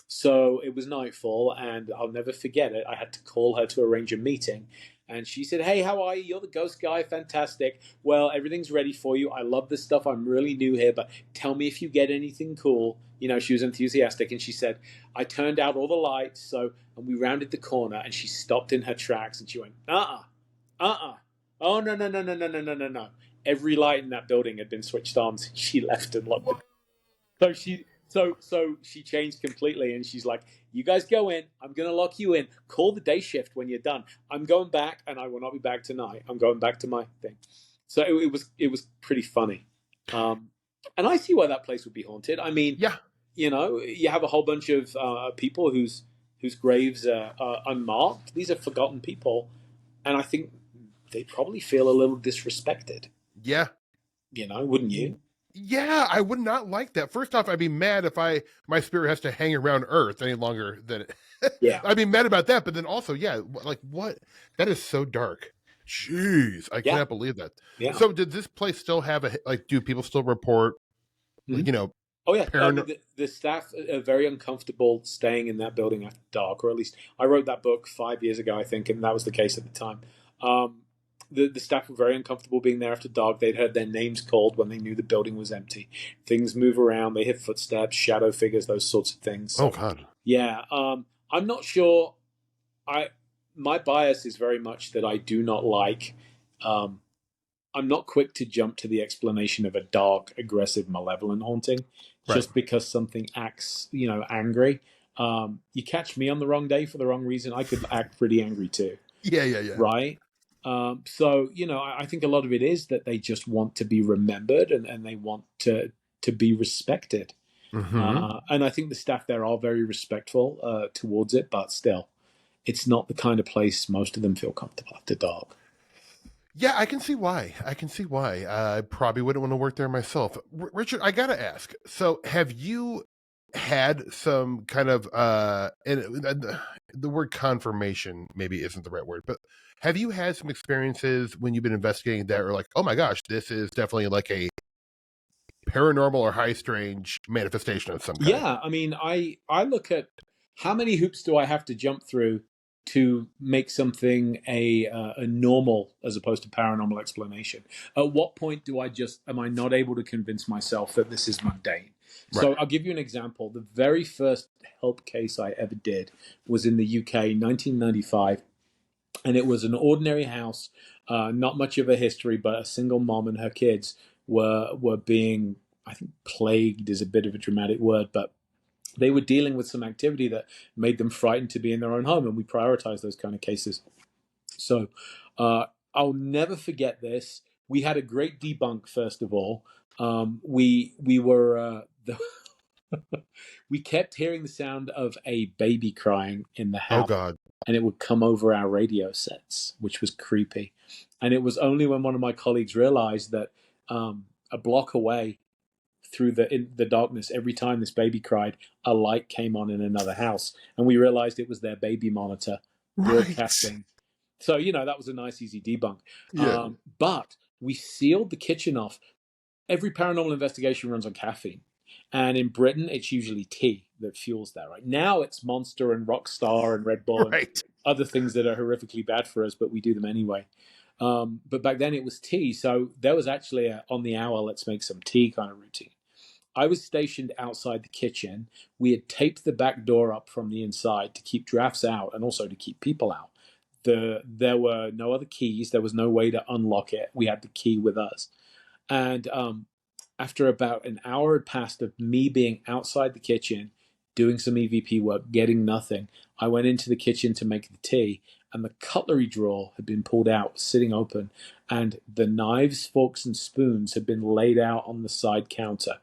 So it was nightfall, and I'll never forget it. I had to call her to arrange a meeting. And she said, "Hey, how are you? You're the ghost guy. Fantastic. Well, everything's ready for you. I love this stuff. I'm really new here, but tell me if you get anything cool." She was enthusiastic, and she said, "I turned out all the lights, and we rounded the corner," and she stopped in her tracks, and she went, oh, no. Every light in that building had been switched on. She left and locked it. So she changed completely, and she's like, "You guys go in. I'm going to lock you in. Call the day shift when you're done. I'm going back, and I will not be back tonight. I'm going back to my thing." So it was pretty funny. And I see why that place would be haunted. I mean, Yeah. You have a whole bunch of people whose graves are unmarked. These are forgotten people, and I think they probably feel a little disrespected. Yeah. Wouldn't you? Yeah, I would not like that. First off, I'd be mad if my spirit has to hang around Earth any longer than it. Yeah. I'd be mad about that, but then also, yeah, like what? That is so dark. Jeez, I cannot believe that. Yeah. So did this place still have do people still report, Oh, yeah. The staff are very uncomfortable staying in that building after dark, or at least I wrote that book 5 years ago, I think, and that was the case at the time. The staff were very uncomfortable being there after dark. They'd heard their names called when they knew the building was empty. Things move around. They hear footsteps, shadow figures, those sorts of things. So, oh, God. Yeah. I'm not sure. My bias is very much that I do not like... I'm not quick to jump to the explanation of a dark, aggressive, malevolent haunting just because something acts, angry. You catch me on the wrong day for the wrong reason, I could act pretty angry too. Yeah. Right? So, I think a lot of it is that they just want to be remembered and they want to be respected. Mm-hmm. And I think the staff there are very respectful towards it, but still, it's not the kind of place most of them feel comfortable after dark. Yeah, I can see why. I probably wouldn't want to work there myself. Richard, I got to ask. So have you had some kind of, the word confirmation maybe isn't the right word, but have you had some experiences when you've been investigating that are like, oh my gosh, this is definitely like a paranormal or high strange manifestation of some kind? Yeah, I mean, I look at how many hoops do I have to jump through to make something a normal as opposed to paranormal explanation? At what point am I not able to convince myself that this is mundane? Right. So I'll give you an example. The very first help case I ever did was in the UK in 1995, and it was an ordinary house, not much of a history, but a single mom and her kids were being, I think plagued is a bit of a dramatic word, but they were dealing with some activity that made them frightened to be in their own home, and we prioritize those kind of cases. So I'll never forget this. We had a great debunk, first of all. We kept hearing the sound of a baby crying in the house. Oh, God. And it would come over our radio sets, which was creepy. And it was only when one of my colleagues realized that a block away, through the darkness, every time this baby cried, a light came on in another house, and we realized it was their baby monitor broadcasting. So that was a nice easy debunk. But we sealed the kitchen off. Every paranormal investigation runs on caffeine, And in Britain, it's usually tea that fuels that. Right now, it's Monster and Rockstar and Red Bull and Right. other things that are horrifically bad for us, but we do them anyway. But back then, it was tea. So there was actually on the hour, let's make some tea kind of routine. I was stationed outside the kitchen. We had taped the back door up from the inside to keep drafts out and also to keep people out. There were no other keys. There was no way to unlock it. We had the key with us. And after about an hour had passed of me being outside the kitchen, doing some EVP work, getting nothing, I went into the kitchen to make the tea, and the cutlery drawer had been pulled out, sitting open, and the knives, forks, and spoons had been laid out on the side counter.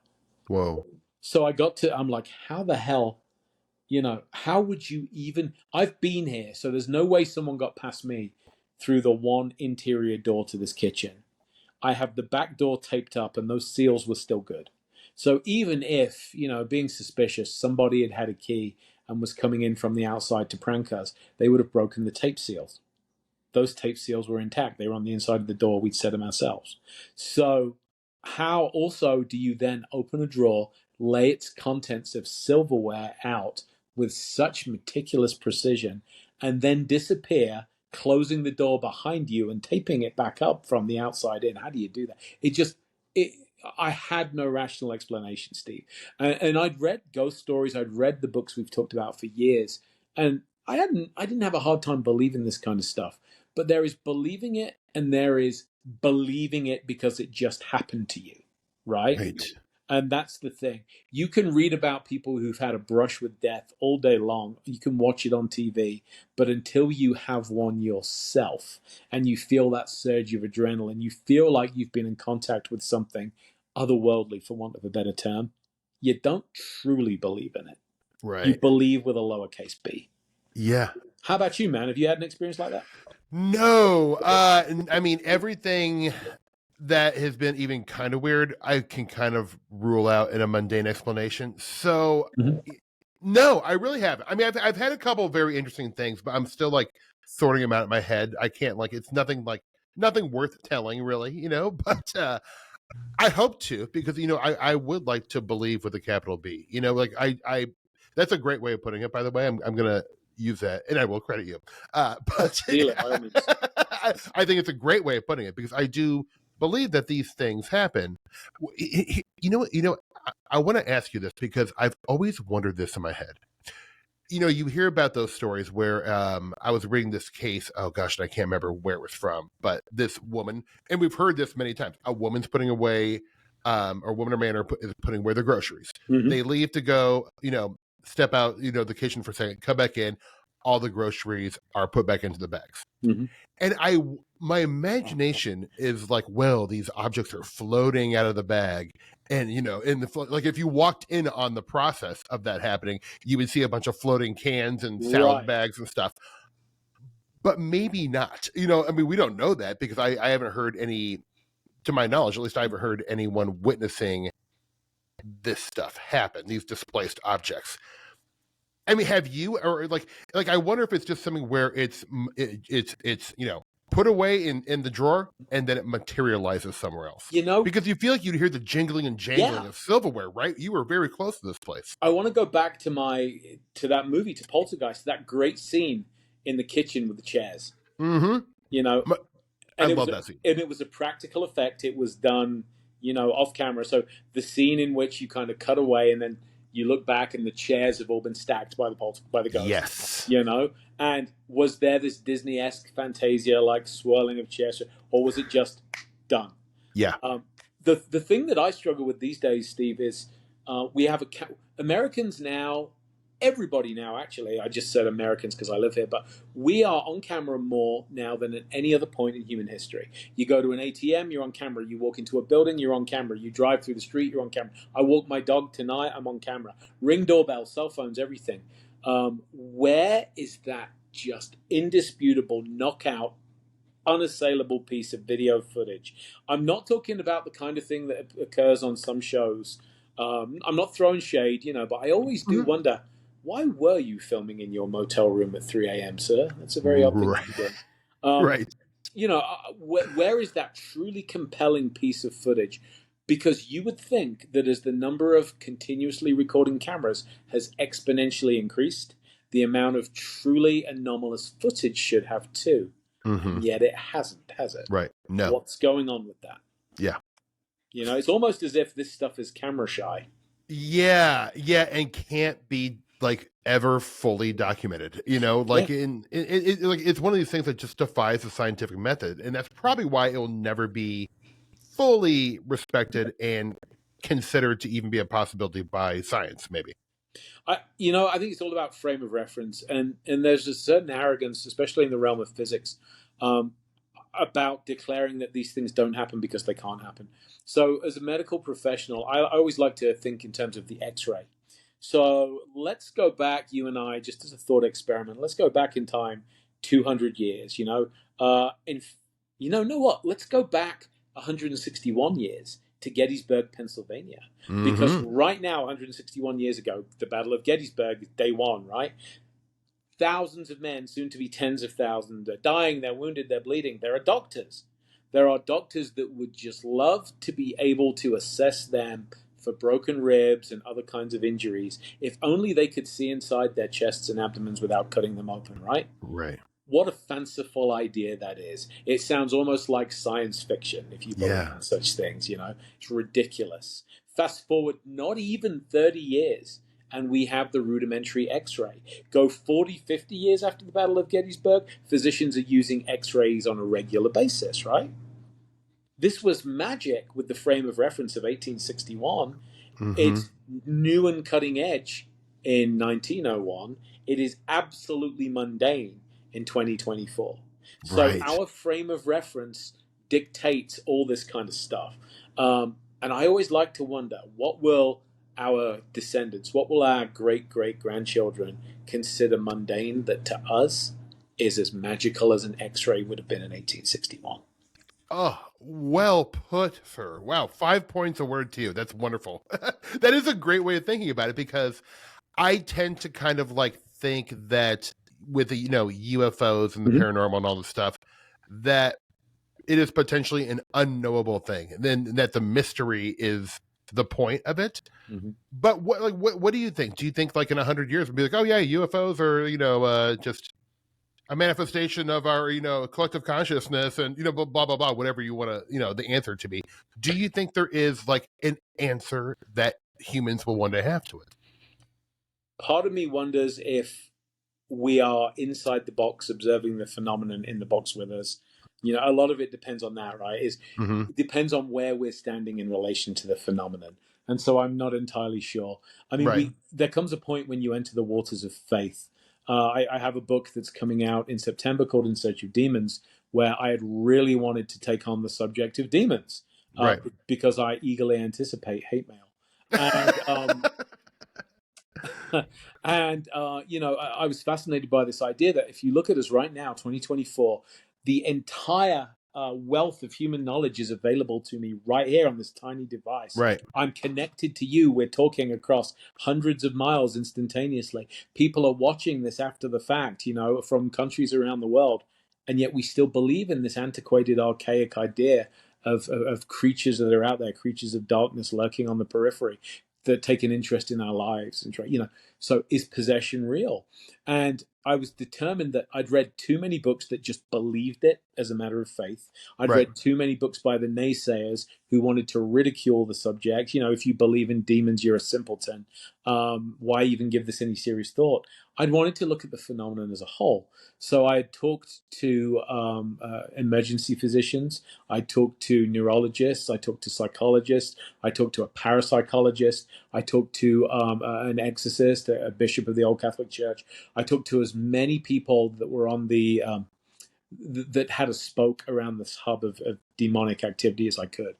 Whoa. So I'm like, how the hell, how would you even, I've been here, so there's no way someone got past me through the one interior door to this kitchen. I have the back door taped up and those seals were still good. So even if, being suspicious, somebody had a key and was coming in from the outside to prank us, they would have broken the tape seals. Those tape seals were intact. They were on the inside of the door. We'd set them ourselves. So how also do you then open a drawer, lay its contents of silverware out with such meticulous precision, and then disappear, closing the door behind you and taping it back up from the outside in? How do you do that? I had no rational explanation, Steve. And I'd read ghost stories. I'd read the books we've talked about for years, and I didn't have a hard time believing this kind of stuff. But there is believing it, and there is believing it because it just happened to you, right? Right. And that's the thing. You can read about people who've had a brush with death all day long. You can watch it on TV, but until you have one yourself and you feel that surge of adrenaline, you feel like you've been in contact with something otherworldly, for want of a better term, you don't truly believe in it. Right. You believe with a lowercase b. Yeah. How about you, man? Have you had an experience like that? No. I mean, everything that has been even kind of weird, I can kind of rule out in a mundane explanation. So, no, I really haven't. I mean, I've had a couple of very interesting things, but I'm still like sorting them out in my head. I can't it's nothing worth telling, really, But I hope to, because I would like to believe with a capital B. I that's a great way of putting it. By the way, I'm gonna use that, and I will credit you. But Steal it, by all means. I think it's a great way of putting it, because I do believe that these things happen. I want to ask you this, because I've always wondered this in my head. You hear about those stories where I was reading this case. Oh gosh, and I can't remember where it was from, but this woman, and we've heard this many times. A woman's putting away, or a woman or man is putting away their groceries. They leave to go, step out, the kitchen for a second, come back in. All the groceries are put back into the bags. And my imagination is like, well, these objects are floating out of the bag. And, like if you walked in on the process of that happening, you would see a bunch of floating cans and salad bags and stuff. But maybe not. I mean, we don't know that, because I haven't heard any, to my knowledge, at least I haven't heard anyone witnessing this stuff happen, these displaced objects. I mean, have you, or like I wonder if it's just something where it's put away in the drawer and then it materializes somewhere else. Because you feel like you'd hear the jingling and jangling of silverware, right? You were very close to this place. I want to go back to that movie, to Poltergeist, that great scene in the kitchen with the chairs. I love that scene. And it was a practical effect. It was done, off camera. So the scene in which you kind of cut away and then you look back and the chairs have all been stacked by the ghost. Yes. And was there this Disney-esque fantasia, like swirling of chairs, or was it just done? Yeah. The thing that I struggle with these days, Steve, is we have Americans now. Everybody now, actually, I just said Americans because I live here, but we are on camera more now than at any other point in human history. You go to an ATM, you're on camera. You walk into a building, you're on camera. You drive through the street, you're on camera. I walk my dog tonight, I'm on camera. Ring doorbell, cell phones, everything. Where is that just indisputable knockout, unassailable piece of video footage? I'm not talking about the kind of thing that occurs on some shows. I'm not throwing shade, but I always do wonder, why were you filming in your motel room at 3 a.m., sir? That's a very odd thing to do. Right. Where is that truly compelling piece of footage? Because you would think that as the number of continuously recording cameras has exponentially increased, the amount of truly anomalous footage should have too. And yet it hasn't, has it? Right. No. What's going on with that? Yeah. It's almost as if this stuff is camera shy. Yeah, and can't be like ever fully documented. Like like it's one of these things that just defies the scientific method, and that's probably why it will never be fully respected and considered to even be a possibility by science. Maybe. I think it's all about frame of reference, and there's a certain arrogance, especially in the realm of physics, about declaring that these things don't happen because they can't happen. So, as a medical professional, I always like to think in terms of the X-ray. So, let's go back, you and I, just as a thought experiment. Let's go back in time, 200 years. Know what? Let's go back 161 years to Gettysburg, Pennsylvania. Because right now, 161 years ago, the Battle of Gettysburg, day one, right? Thousands of men, soon to be tens of thousands, are dying, they're wounded, they're bleeding. There are doctors. There are doctors that would just love to be able to assess them for broken ribs and other kinds of injuries, if only they could see inside their chests and abdomens without cutting them open, right? Right. What a fanciful idea that is. It sounds almost like science fiction, if you believe in such things, It's ridiculous. Fast forward not even 30 years, and we have the rudimentary X-ray. Go 40, 50 years after the Battle of Gettysburg, physicians are using X-rays on a regular basis, right? This was magic with the frame of reference of 1861. It's new and cutting edge in 1901. It is absolutely mundane in 2024. So our frame of reference dictates all this kind of stuff. And I always like to wonder, what will our descendants, what will our great-great-grandchildren consider mundane that to us is as magical as an X-ray would have been in 1861? Oh, well put, sir. Wow, 5 points a word to you. That's wonderful. That is a great way of thinking about it, because I tend to kind of like think that with the UFOs and the paranormal and all this stuff, that it is potentially an unknowable thing, and then that the mystery is the point of it. But what do you think? Do you think like in 100 years we'll be like, oh yeah, UFOs are just a manifestation of our collective consciousness, and blah blah blah, whatever you want to the answer to be? Do you think there is like an answer that humans will one day have to it? Part of me wonders if we are inside the box observing the phenomenon in the box with us. A lot of it depends on that, right? It depends on where we're standing in relation to the phenomenon. And so I'm not entirely sure. I mean, there comes a point when you enter the waters of faith. I have a book that's coming out in September called In Search of Demons, where I had really wanted to take on the subject of demons, because I eagerly anticipate hate mail. And I was fascinated by this idea that if you look at us right now, 2024, the entire wealth of human knowledge is available to me right here on this tiny device. Right. I'm connected to you. We're talking across hundreds of miles instantaneously. People are watching this after the fact, from countries around the world. And yet we still believe in this antiquated, archaic idea of creatures that are out there, creatures of darkness lurking on the periphery that take an interest in our lives and try, so is possession real? And I was determined that I'd read too many books that just believed it as a matter of faith. I'd read too many books by the naysayers who wanted to ridicule the subject. If you believe in demons, you're a simpleton. Why even give this any serious thought? I'd wanted to look at the phenomenon as a whole. So I had talked to emergency physicians. I talked to neurologists. I talked to psychologists. I talked to a parapsychologist. I talked to an exorcist, a bishop of the Old Catholic Church. I talked to as many people that were on the that had a spoke around this hub of demonic activity as I could.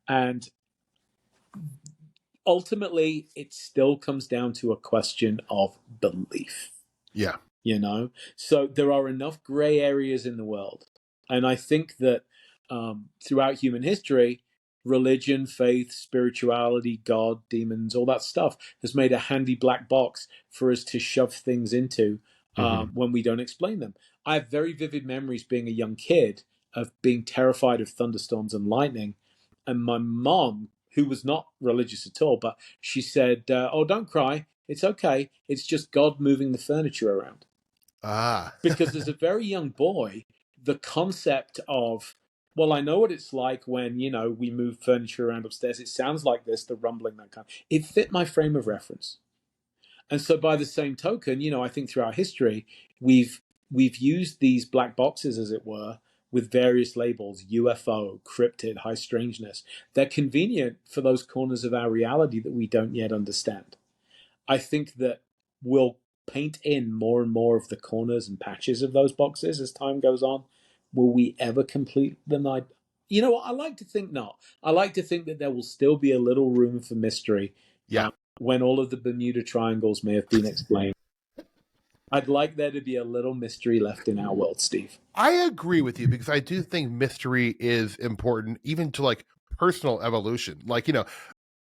And ultimately, it still comes down to a question of belief. Yeah. So there are enough gray areas in the world. And I think that throughout human history, religion, faith, spirituality, God, demons, all that stuff has made a handy black box for us to shove things into when we don't explain them. I have very vivid memories being a young kid of being terrified of thunderstorms and lightning. And my mom who was not religious at all, but she said, "Oh, don't cry. It's okay. It's just God moving the furniture around." Ah. Because as a very young boy, the concept of, well, I know what it's like when, we move furniture around upstairs. It sounds like this, the rumbling, that kind. It fit my frame of reference. And so by the same token, I think throughout history, we've used these black boxes, as it were, with various labels: UFO, cryptid, high strangeness. They're convenient for those corners of our reality that we don't yet understand. I think that we'll paint in more and more of the corners and patches of those boxes as time goes on. Will we ever complete them? You know what? I like to think not. I like to think that there will still be a little room for mystery. Yeah. When all of the Bermuda Triangles may have been explained. I'd like there to be a little mystery left in our world, Steve. I agree with you, because I do think mystery is important, even to like personal evolution. Like,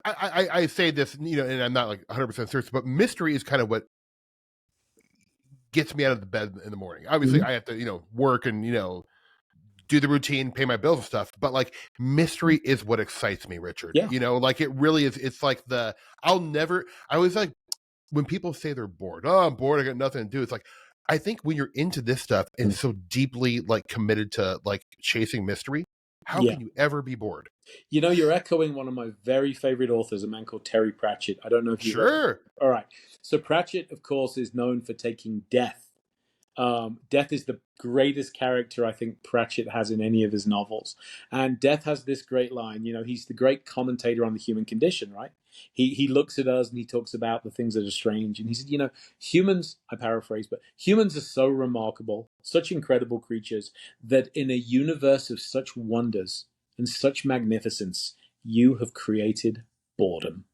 I say this, and I'm not like 100% serious, but mystery is kind of what gets me out of the bed in the morning. Obviously, I have to, work and, do the routine, pay my bills and stuff. But like, mystery is what excites me, Richard. Yeah. Like it really is. It's like I always like when people say they're bored. Oh, I'm bored. I got nothing to do. It's like, I think when you're into this stuff and so deeply like committed to like chasing mystery, how can you ever be bored? You're echoing one of my very favorite authors, a man called Terry Pratchett. I don't know if you've Sure. All right. So Pratchett, of course, is known for taking death. Death is the greatest character I think Pratchett has in any of his novels. And Death has this great line. He's the great commentator on the human condition, right? He looks at us and he talks about the things that are strange. And he said, humans, I paraphrase, but humans are so remarkable, such incredible creatures, that in a universe of such wonders and such magnificence, you have created boredom.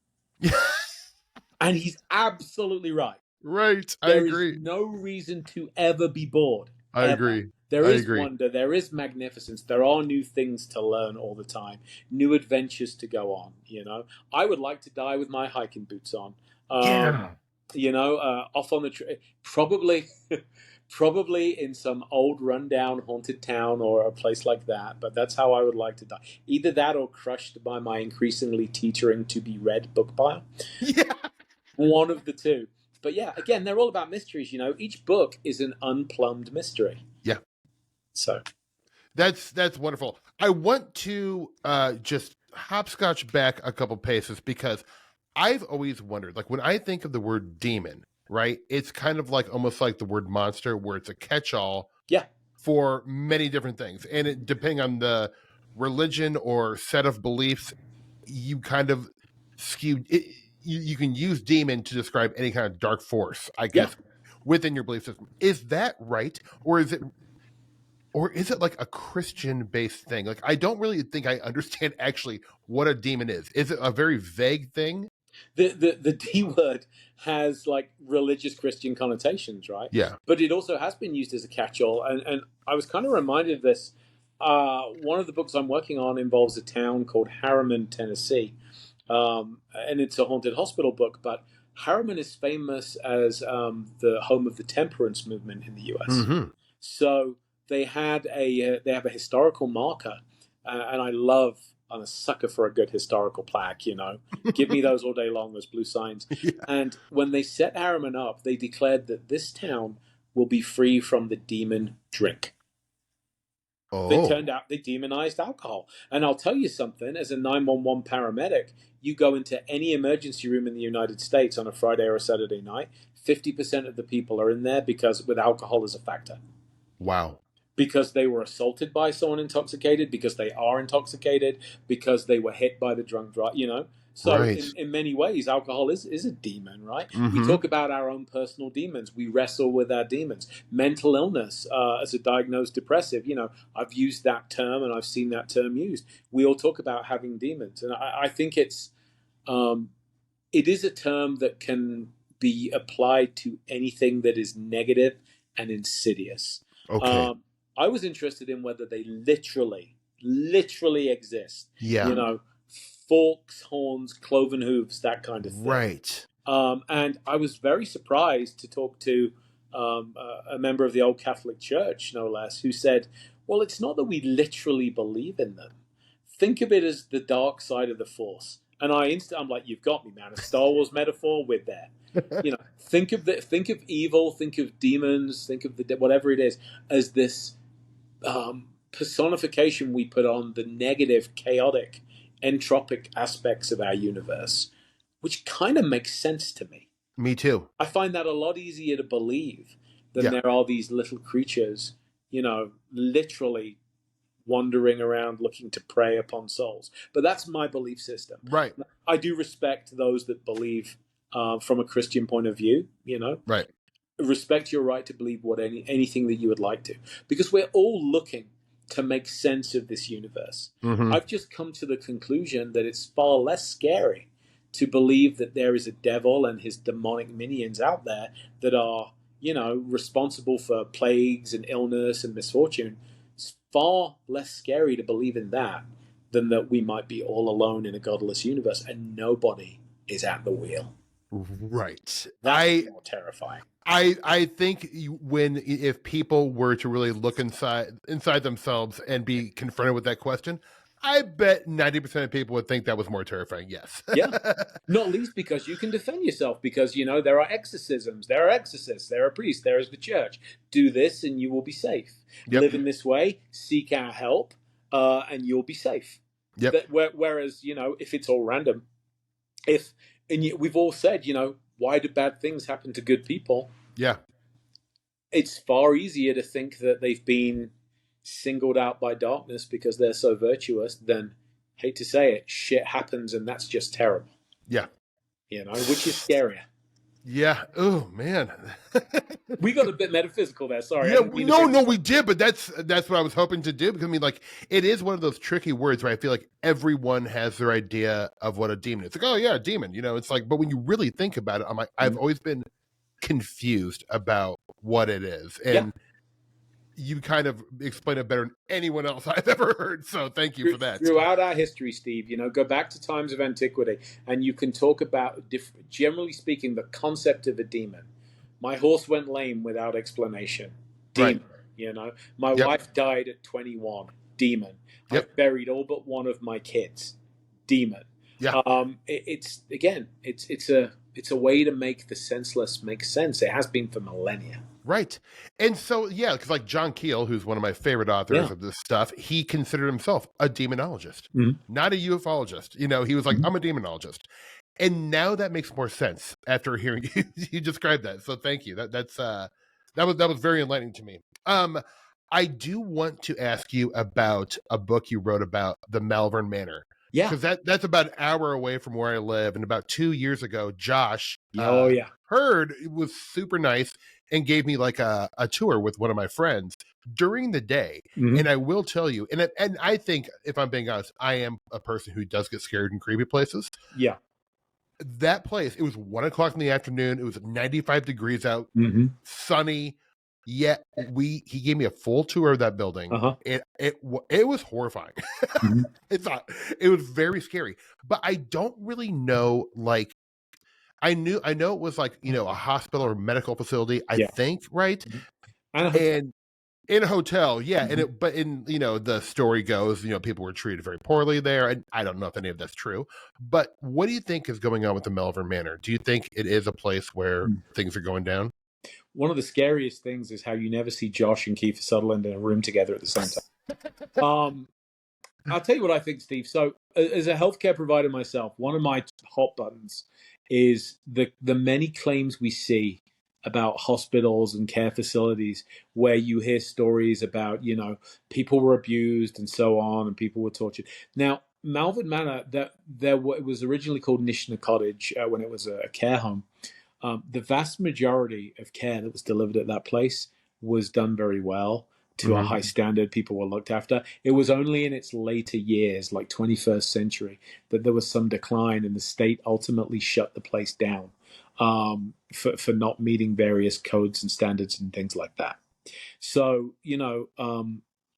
And he's absolutely right. Right. I There agree. is no reason to ever be bored. I agree. There is wonder. There is magnificence. There are new things to learn all the time. New adventures to go on. I would like to die with my hiking boots on. Yeah. Off on the probably in some old rundown haunted town or a place like that. But that's how I would like to die. Either that or crushed by my increasingly teetering to be read book pile. Yeah. One of the two. But yeah, again, they're all about mysteries. Each book is an unplumbed mystery. Yeah. So that's wonderful. I want to just hopscotch back a couple paces, because I've always wondered, like when I think of the word demon, right? It's kind of like almost like the word monster, where it's a catch-all for many different things. And it, depending on the religion or set of beliefs, you kind of skew it. You can use demon to describe any kind of dark force, I guess, within your belief system. Is that right? Or is it like a Christian-based thing? Like, I don't really think I understand actually what a demon is. Is it a very vague thing? The D word has like religious Christian connotations, right? Yeah. But it also has been used as a catch-all. And I was kind of reminded of this. One of the books I'm working on involves a town called Harriman, Tennessee. And it's a haunted hospital book, but Harriman is famous as the home of the temperance movement in the U.S. Mm-hmm. So they have a historical marker, and I'm a sucker for a good historical plaque. Give me those all day long, those blue signs. Yeah. And when they set Harriman up, they declared that this town will be free from the demon drink. It turned out they demonized alcohol. And I'll tell you something, as a 911 paramedic, you go into any emergency room in the United States on a Friday or a Saturday night, 50% of the people are in there with alcohol as a factor. Wow. Because they were assaulted by someone intoxicated, because they are intoxicated, because they were hit by the drunk driver, So right. in many ways, alcohol is a demon, right? Mm-hmm. We talk about our own personal demons. We wrestle with our demons. Mental illness, as a diagnosed depressive, I've used that term and I've seen that term used. We all talk about having demons. And I think it is a term that can be applied to anything that is negative and insidious. Okay. I was interested in whether they literally exist. Yeah. Forks, horns, cloven hooves, that kind of thing. Right. And I was very surprised to talk to a member of the Old Catholic Church, no less, who said, well, it's not that we literally believe in them. think of it as the dark side of the Force. And I'm like, you've got me, man. A Star Wars metaphor, we're there. Think of evil, think of demons, think of whatever it is as this personification we put on the negative, chaotic, entropic aspects of our universe, which kind of makes sense to me. Me too. I find that a lot easier to believe than there are these little creatures, literally wandering around looking to prey upon souls. But that's my belief system. Right. I do respect those that believe from a Christian point of view, Right. Respect your right to believe anything that you would like to, because we're all looking to make sense of this universe. Mm-hmm. I've just come to the conclusion that it's far less scary to believe that there is a devil and his demonic minions out there that are, responsible for plagues and illness and misfortune. It's far less scary to believe in that than that we might be all alone in a godless universe and nobody is at the wheel. Right. That's more terrifying. I think if people were to really look inside themselves and be confronted with that question, I bet 90% of people would think that was more terrifying. Yes. Yeah. Not least because you can defend yourself because, there are exorcisms, there are exorcists, there are priests, there is the church. Do this and you will be safe. Yep. Live in this way, seek our help, and you'll be safe. Yep. Whereas, if it's all random, we've all said, why do bad things happen to good people? Yeah. It's far easier to think that they've been singled out by darkness because they're so virtuous than, hate to say it, shit happens and that's just terrible. Yeah. Which is scarier. Yeah. Oh man. We got a bit metaphysical there. Sorry. Yeah. No, we did, but that's what I was hoping to do, because it is one of those tricky words where I feel like everyone has their idea of what a demon is. It's like, oh yeah, a demon. It's like, but when you really think about it, I'm like, I've always been confused about what it is, and you kind of explain it better than anyone else I've ever heard. So thank you for that. Throughout our history, Steve, go back to times of antiquity and you can talk about, generally speaking, the concept of a demon. My horse went lame without explanation. Demon, right. My wife died at 21. Demon. Yep. I've buried all but one of my kids. Demon. Yeah. It's a way to make the senseless make sense. It has been for millennia. Right. And so, because like John Keel, who's one of my favorite authors of this stuff, he considered himself a demonologist, not a ufologist. He was like, I'm a demonologist. And now that makes more sense after hearing you describe that. So thank you. That was very enlightening to me. I do want to ask you about a book you wrote about the Malvern Manor. Yeah. Because that's about an hour away from where I live. And about 2 years ago, Josh heard it was super nice and gave me like a tour with one of my friends during the day. Mm-hmm. And I will tell you, and I think, if I'm being honest, I am a person who does get scared in creepy places. Yeah. That place, it was 1:00 in the afternoon. It was 95 degrees out, sunny. Yet he gave me a full tour of that building. It was horrifying. It was very scary, but I don't really know. Like, I know it was like, a hospital or medical facility, I think, right? And in a hotel, but in, the story goes, people were treated very poorly there, and I don't know if any of that's true. But what do you think is going on with the Malvern Manor? Do you think it is a place where things are going down? One of the scariest things is how you never see Josh and Kiefer Sutherland in a room together at the same time. I'll tell you what I think, Steve. So, as a healthcare provider myself, one of my hot buttons is the many claims we see about hospitals and care facilities where you hear stories about, people were abused and so on, and people were tortured. Now, Malvern Manor, it was originally called Nishna Cottage when it was a care home. The vast majority of care that was delivered at that place was done very well to a high standard. People were looked after. It was only in its later years, like 21st century, that there was some decline, and the state ultimately shut the place down for not meeting various codes and standards and things like that. So,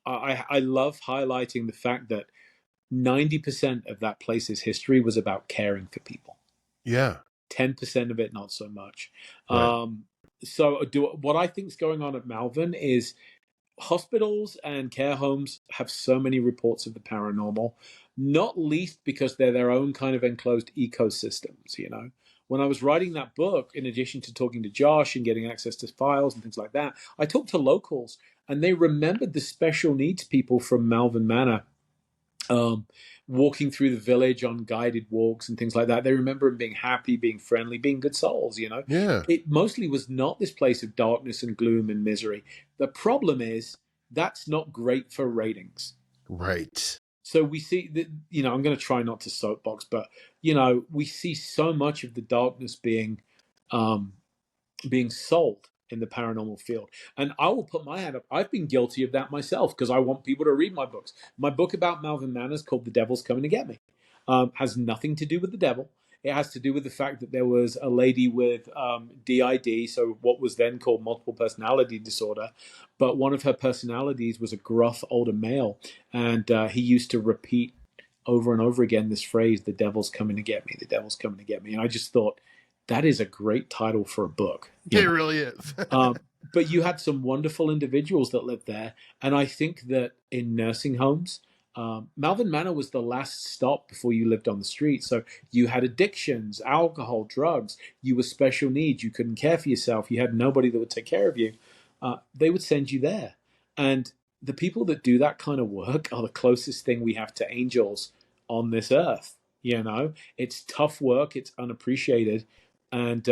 I love highlighting the fact that 90% of that place's history was about caring for people. Yeah. 10% of it, not so much. Right. So what I think is going on at Malvern is hospitals and care homes have so many reports of the paranormal, not least because they're their own kind of enclosed ecosystems, you know. When I was writing that book, in addition to talking to Josh and getting access to files and things like that, I talked to locals and they remembered the special needs people from Malvern Manor, um, walking through the village on guided walks and things like that. They remember them being happy, being friendly, being good souls, you know. Yeah. It mostly was not this place of darkness and gloom and misery. The problem is that's not great for ratings. Right. So we see that, you know, I'm going to try not to soapbox, but, you know, we see so much of the darkness um, being sold in the paranormal field. And I will put my hand up. I've been guilty of that myself because I want people to read my books. My book about Malvern Manor is called The Devil's Coming to Get Me. Has nothing to do with the devil. It has to do with the fact that there was a lady with DID, so what was then called multiple personality disorder. But one of her personalities was a gruff older male. And he used to repeat over and over again this phrase, the devil's coming to get me, the devil's coming to get me. And I just thought, that is a great title for a book. It really is. But you had some wonderful individuals that lived there. And I think that in nursing homes, Malvern Manor was the last stop before you lived on the street. So you had addictions, alcohol, drugs. You were special needs. You couldn't care for yourself. You had nobody that would take care of you. They would send you there. And the people that do that kind of work are the closest thing we have to angels on this earth. You know, it's tough work. It's unappreciated. And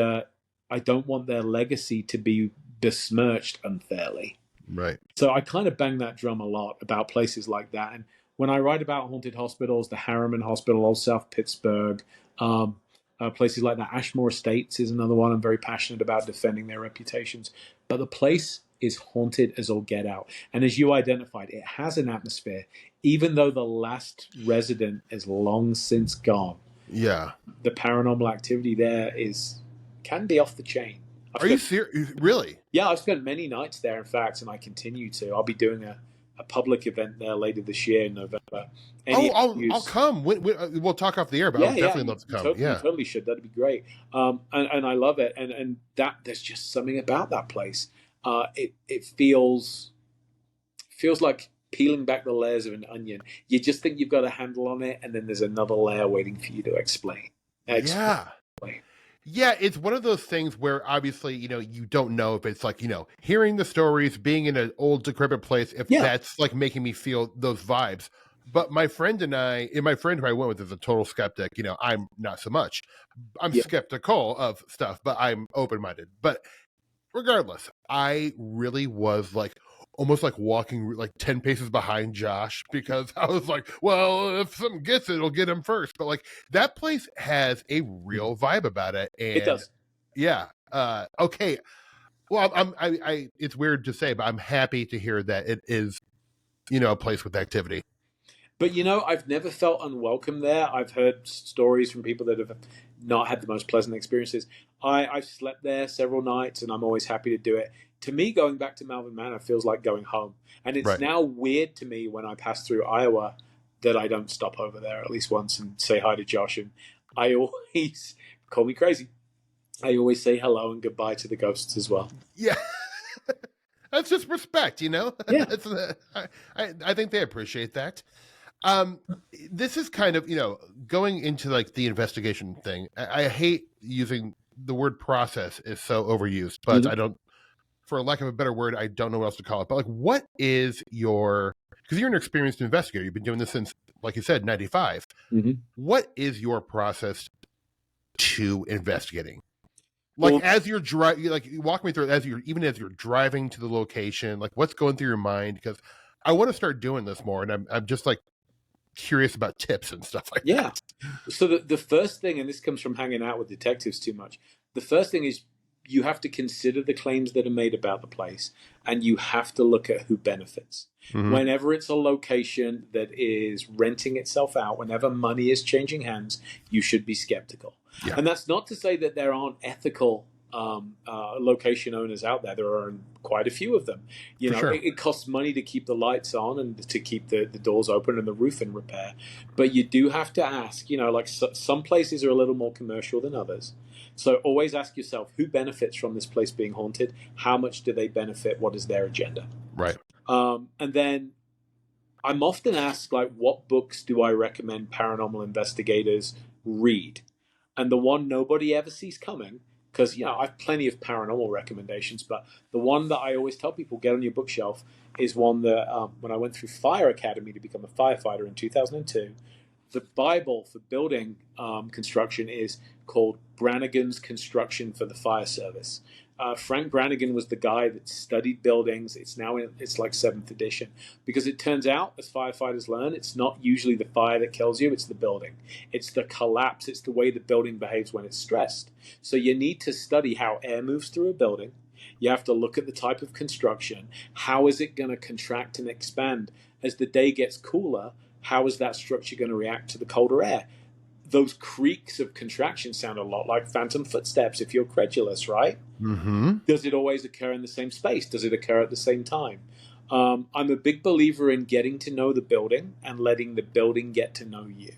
I don't want their legacy to be besmirched unfairly. Right. So I kind of bang that drum a lot about places like that. And when I write about haunted hospitals, the Harriman Hospital, Old South Pittsburgh, places like that, Ashmore Estates is another one I'm very passionate about defending their reputations. But the place is haunted as all get out. And as you identified, it has an atmosphere, even though the last resident is long since gone. Yeah. The paranormal activity there can be off the chain. Are you serious? Really? Yeah, I've spent many nights there, in fact, and I continue to. I'll be doing a public event there later this year in November. I'll come. We'll talk off the air, but I'll definitely love to come. You totally should. That'd be great. And I love it. And that there's just something about that place. It feels like peeling back the layers of an onion. You just think you've got a handle on it, and then there's another layer waiting for you to explain. Yeah, it's one of those things where obviously, you know, you don't know if it's like, you know, hearing the stories, being in an old decrepit place, if that's like making me feel those vibes. But my friend who I went with is a total skeptic. You know, I'm not so much. I'm skeptical of stuff, but I'm open-minded. But regardless, I really was like almost like walking like 10 paces behind Josh because I was like, well, if something gets it, it'll get him first. But like that place has a real vibe about it. And it does. Yeah. Okay. Well, I it's weird to say, but I'm happy to hear that it is, you know, a place with activity. But, you know, I've never felt unwelcome there. I've heard stories from people that have not had the most pleasant experiences. I've slept there several nights, and I'm always happy to do it. To me, going back to Malvern Manor feels like going home. And it's now weird to me when I pass through Iowa that I don't stop over there at least once and say hi to Josh. And I always, call me crazy, I always say hello and goodbye to the ghosts as well. Yeah. That's just respect, you know? Yeah. I think they appreciate that. This is kind of, you know, going into like the investigation thing. I hate using the word process is so overused, but I don't, for lack of a better word, I don't know what else to call it. But like, what is because you're an experienced investigator. You've been doing this since, like you said, 95. What is your process to investigating? Like as you're driving, like walk me through it even as you're driving to the location, like what's going through your mind? Because I want to start doing this more, and I'm just like curious about tips and stuff like that. So the first thing, and this comes from hanging out with detectives too much, the first thing is you have to consider the claims that are made about the place, and you have to look at who benefits. Whenever it's a location that is renting itself out, whenever money is changing hands, you should be skeptical. And that's not to say that there aren't ethical location owners out there. There are quite a few of them. You know, it costs money to keep the lights on and to keep the doors open and the roof in repair. But you do have to ask, you know, like some places are a little more commercial than others. So always ask yourself, who benefits from this place being haunted? How much do they benefit? What is their agenda? Right. And then I'm often asked, like, what books do I recommend paranormal investigators read? And the one nobody ever sees coming, because, I have plenty of paranormal recommendations, but the one that I always tell people get on your bookshelf is one that, when I went through Fire Academy to become a firefighter in 2002, the Bible for building construction is called Brannigan's Construction for the Fire Service. Frank Brannigan was the guy that studied buildings. It's like 7th edition, because it turns out, as firefighters learn, it's not usually the fire that kills you, it's the building. It's the collapse, it's the way the building behaves when it's stressed. So you need to study how air moves through a building. You have to look at the type of construction. How is it going to contract and expand as the day gets cooler? How is that structure going to react to the colder air? Those creaks of contraction sound a lot like phantom footsteps if you're credulous, right? Mm-hmm. Does it always occur in the same space? Does it occur at the same time? I'm a big believer in getting to know the building and letting the building get to know you.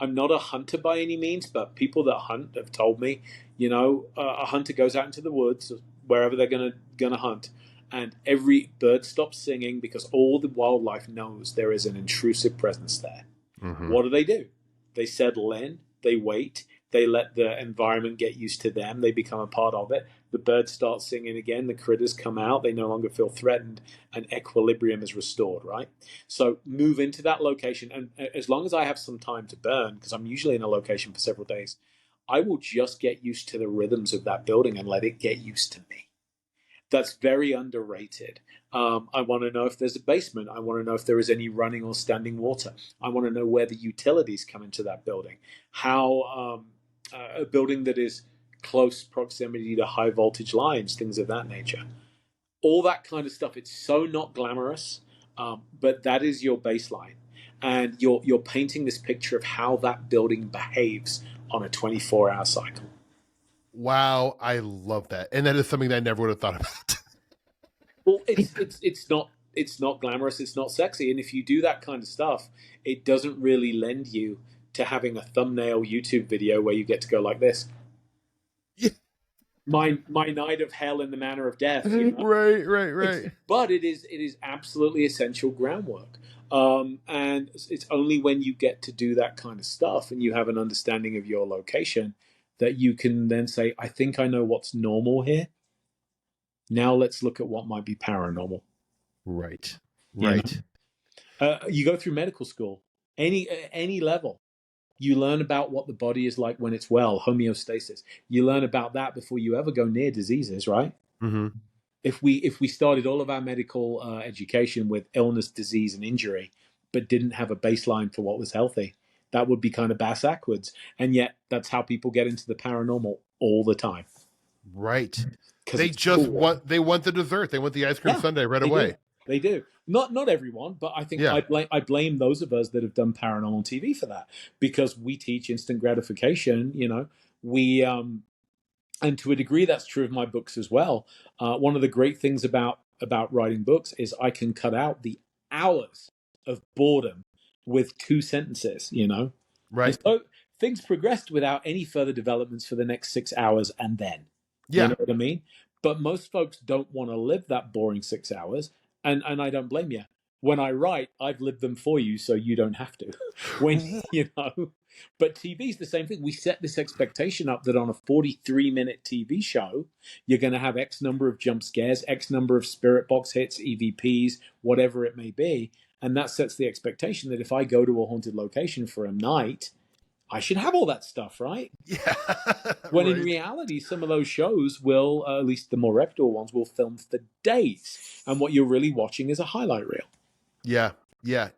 I'm not a hunter by any means, but people that hunt have told me, a hunter goes out into the woods, wherever they're gonna hunt, and every bird stops singing because all the wildlife knows there is an intrusive presence there. Mm-hmm. What do? They settle in, they wait, they let the environment get used to them, they become a part of it. The birds start singing again, the critters come out, they no longer feel threatened, and equilibrium is restored, right? So move into that location, and as long as I have some time to burn, because I'm usually in a location for several days, I will just get used to the rhythms of that building and let it get used to me. That's very underrated. I want to know if there's a basement. I want to know if there is any running or standing water. I want to know where the utilities come into that building. How a building that is close proximity to high voltage lines, things of that nature. All that kind of stuff. It's so not glamorous, but that is your baseline. And you're painting this picture of how that building behaves on a 24-hour cycle. Wow, I love that, and that is something that I never would have thought about. Well, it's not glamorous, it's not sexy, and if you do that kind of stuff, it doesn't really lend you to having a thumbnail YouTube video where you get to go like this. Yeah. My night of hell in the manner of death. Right. But it is absolutely essential groundwork. And it's only when you get to do that kind of stuff and you have an understanding of your location that you can then say, I think I know what's normal here. Now let's look at what might be paranormal. Right. You go through medical school, any level. You learn about what the body is like when it's well, homeostasis. You learn about that before you ever go near diseases, right? Mm-hmm. If we started all of our medical education with illness, disease, and injury, but didn't have a baseline for what was healthy, that would be kind of bass-backwards. And yet, that's how people get into the paranormal all the time. Right. They just want the dessert. They want the ice cream sundae right away. They do. Not everyone, but I think I blame those of us that have done paranormal TV for that, because we teach instant gratification. We and to a degree that's true of my books as well. One of the great things about writing books is I can cut out the hours of boredom with 2 sentences. Right. And so things progressed without any further developments for the next 6 hours, and then. Yeah. You know what I mean? But most folks don't want to live that boring 6 hours, and I don't blame you. When I write, I've lived them for you, so you don't have to. But TV's the same thing. We set this expectation up that on a 43-minute TV show, you're going to have X number of jump scares, X number of spirit box hits, EVPs, whatever it may be, and that sets the expectation that if I go to a haunted location for a night, I should have all that stuff, right? Yeah. When in reality, some of those shows will, at least the more reputable ones, will film for days. And what you're really watching is a highlight reel. Yeah.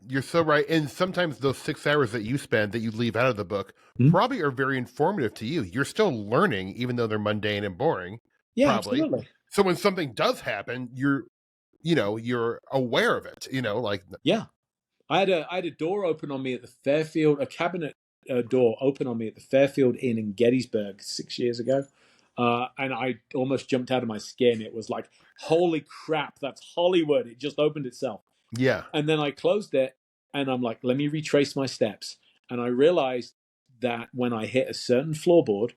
You're so right. And sometimes those 6 hours that you spend that you leave out of the book probably are very informative to you. You're still learning, even though they're mundane and boring. Yeah, probably. Absolutely. So when something does happen, you're aware of it, Yeah. I had a door open on me at the Fairfield, a cabinet door open on me at the Fairfield Inn in Gettysburg 6 years ago. And I almost jumped out of my skin. It was like, holy crap, that's Hollywood. It just opened itself. Yeah. And then I closed it and I'm like, let me retrace my steps. And I realized that when I hit a certain floorboard,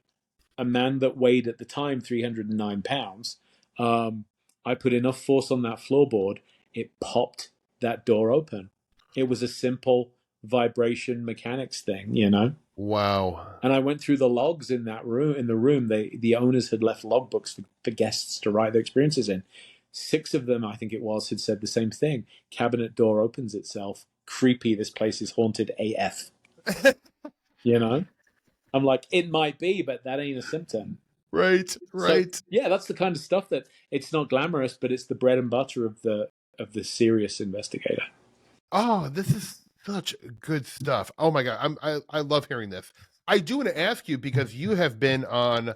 a man that weighed at the time 309 pounds, I put enough force on that floorboard. it popped that door open. It was a simple vibration mechanics thing, you know. Wow. And I went through the logs in that room. In the room, the owners had left logbooks for guests to write their experiences in. 6 of them, I think it was, had said the same thing. Cabinet door opens itself. Creepy. This place is haunted AF. You know, I'm like, it might be, but that ain't a symptom. Right. Right. So, yeah, that's the kind of stuff that it's not glamorous, but it's the bread and butter of the serious investigator. Oh, this is such good stuff. Oh my God. I love hearing this. I do want to ask you because you have been on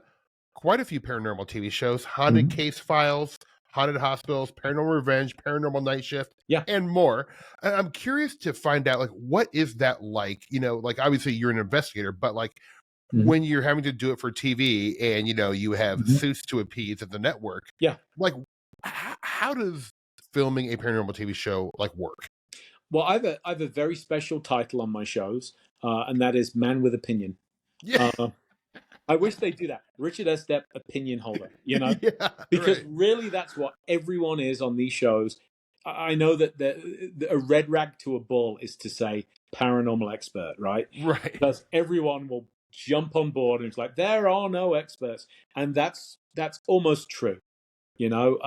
quite a few paranormal TV shows, Haunted Case Files, Haunted Hospitals, Paranormal Revenge, Paranormal Night Shift, Yeah. and more. And I'm curious to find out, like, what is that like? You know, like, obviously you're an investigator, but like when you're having to do it for TV and, you know, you have suits to appease at the network. Yeah. Like, how does filming a paranormal TV show, like, work? Well, I have a very special title on my shows, and that is Man with Opinion. Yeah. I wish they'd do that. Richard Estep, opinion holder, you know? Yeah, Because right. really that's what everyone is on these shows. I know that a red rag to a bull is to say paranormal expert, right? Right. Because everyone will jump on board and it's like, there are no experts. And that's almost true. You know,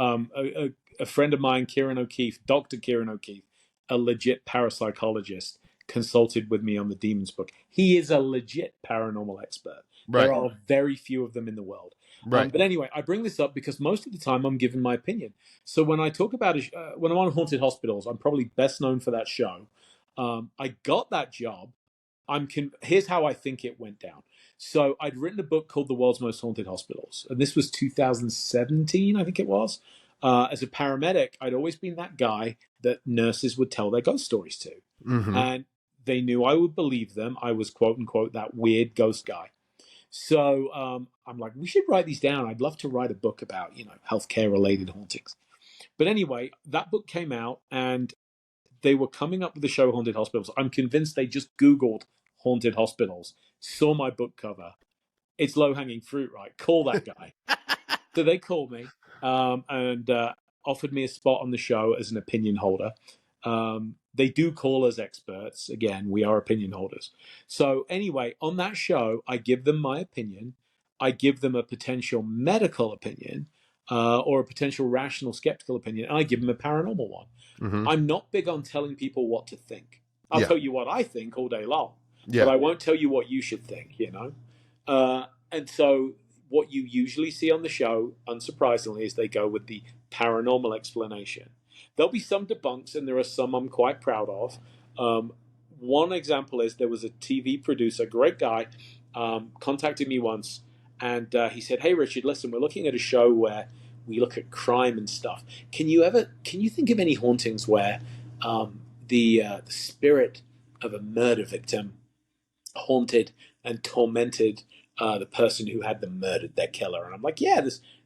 a friend of mine, Kieran O'Keefe, Dr. Kieran O'Keefe, a legit parapsychologist, consulted with me on the Demons book. He is a legit paranormal expert. Right. There are very few of them in the world. Right. But anyway, I bring this up because most of the time I'm giving my opinion. So when I talk about when I'm on Haunted Hospitals, I'm probably best known for that show. I got that job. Here's how I think it went down. So I'd written a book called The World's Most Haunted Hospitals, and this was 2017, I think it was. As a paramedic, I'd always been that guy that nurses would tell their ghost stories to, and they knew I would believe them. I was quote unquote that weird ghost guy. So I'm like, we should write these down. I'd love to write a book about, you know, healthcare related hauntings. But anyway, that book came out and they were coming up with the show Haunted Hospitals. I'm convinced they just Googled Haunted Hospitals, saw my book cover. It's low hanging fruit, right? Call that guy. So they called me and offered me a spot on the show as an opinion holder. They do call us experts. Again, we are opinion holders. So anyway, on that show, I give them my opinion. I give them a potential medical opinion or a potential rational skeptical opinion, and I give them a paranormal one. I'm not big on telling people what to think. I'll tell you what I think all day long, but I won't tell you what you should think, you know? And so what you usually see on the show, unsurprisingly, is they go with the paranormal explanation. There'll be some debunks, and there are some I'm quite proud of. One example is there was a TV producer, great guy, contacted me once, and he said, "Hey, Richard, listen, we're looking at a show where we look at crime and stuff. Can you think of any hauntings where the spirit of a murder victim haunted and tormented the person who had them murdered, their killer?" And I'm like, yeah,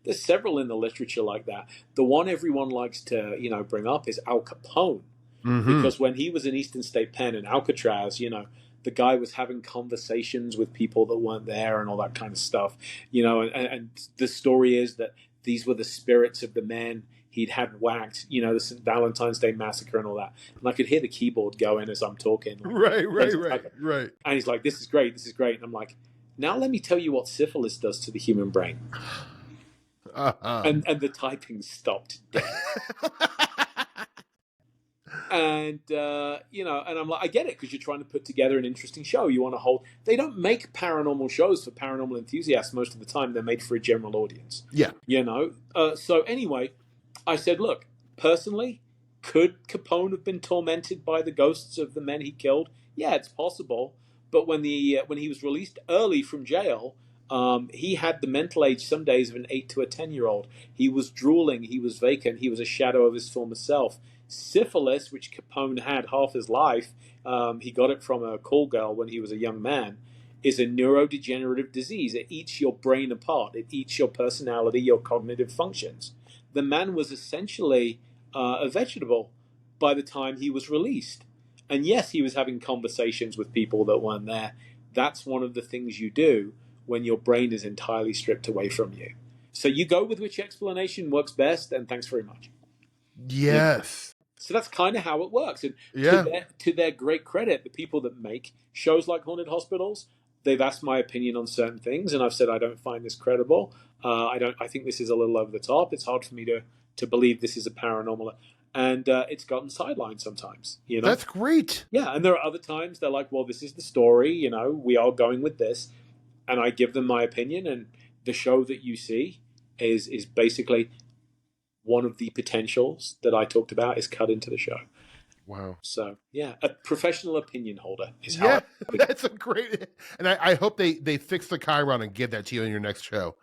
there's several in the literature like that. The one everyone likes to, you know, bring up is Al Capone, because when he was in Eastern State Pen in Alcatraz, you know, the guy was having conversations with people that weren't there and all that kind of stuff, you know, and the story is that these were the spirits of the men he'd had whacked, you know, the St. Valentine's Day Massacre and all that. And I could hear the keyboard going as I'm talking. Like, Right. And he's like, this is great. And I'm like, now let me tell you what syphilis does to the human brain. And the typing stopped dead. And, you know, and I'm like, I get it, because you're trying to put together an interesting show. You want to hold... They don't make paranormal shows for paranormal enthusiasts most of the time. They're made for a general audience. Yeah. You know? So anyway, I said, look, personally, could Capone have been tormented by the ghosts of the men he killed? Yeah, it's possible. But when he was released early from jail, he had the mental age some days of an 8 to a 10-year-old. He was drooling. He was vacant. He was a shadow of his former self. Syphilis, which Capone had half his life, he got it from a call girl when he was a young man, is a neurodegenerative disease. It eats your brain apart. It eats your personality, your cognitive functions. The man was essentially a vegetable by the time he was released. And yes, he was having conversations with people that weren't there. That's one of the things you do when your brain is entirely stripped away from you. So you go with which explanation works best, and thanks very much. Yes. So that's kind of how it works. And Yeah. to their great credit, the people that make shows like Haunted Hospitals, they've asked my opinion on certain things, and I've said I don't find this credible. I don't. I think this is a little over the top. It's hard for me to believe this is a paranormal, and it's gotten sidelined sometimes. You know, That's great. yeah. And there are other times they're like, "Well, this is the story. You know, we are going with this," and I give them my opinion. And the show that you see is basically one of the potentials that I talked about is cut into the show. Wow. So yeah, a professional opinion holder is how. Yeah, that's a great. And I hope they fix the Chiron and give that to you in your next show.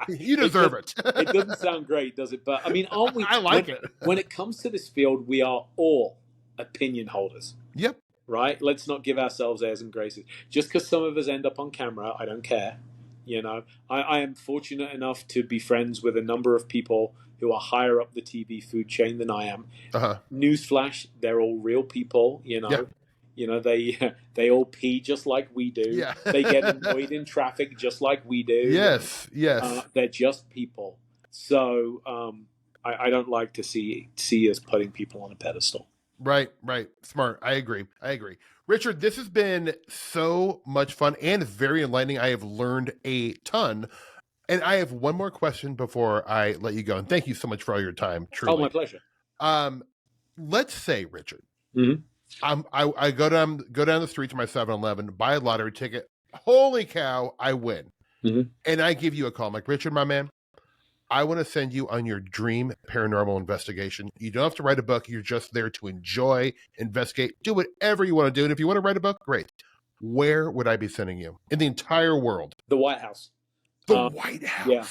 You deserve it. It doesn't sound great, does it? But I mean, aren't we? I like it. When it comes to this field, we are all opinion holders. Yep. Right? Let's not give ourselves airs and graces. Just because some of us end up on camera, I don't care. You know, I am fortunate enough to be friends with a number of people who are higher up the TV food chain than I am. Newsflash, they're all real people, you know. Yeah. You know, they all pee just like we do. Yeah. They get annoyed in traffic just like we do. Yes, yes. They're just people. So I don't like to see us putting people on a pedestal. Right. Smart. I agree. Richard, this has been so much fun and very enlightening. I have learned a ton. And I have one more question before I let you go. And thank you so much for all your time. Truly. Oh, my pleasure. Let's say, Richard, Mm-hmm. I go down the street to my 7-Eleven, buy a lottery ticket. Holy cow, I win. Mm-hmm. And I give you a call. I'm like, Richard, my man, I want to send you on your dream paranormal investigation. You don't have to write a book. You're just there to enjoy, investigate, do whatever you want to do. And if you want to write a book, great. Where would I be sending you in the entire world? The White House. The White House. Yeah.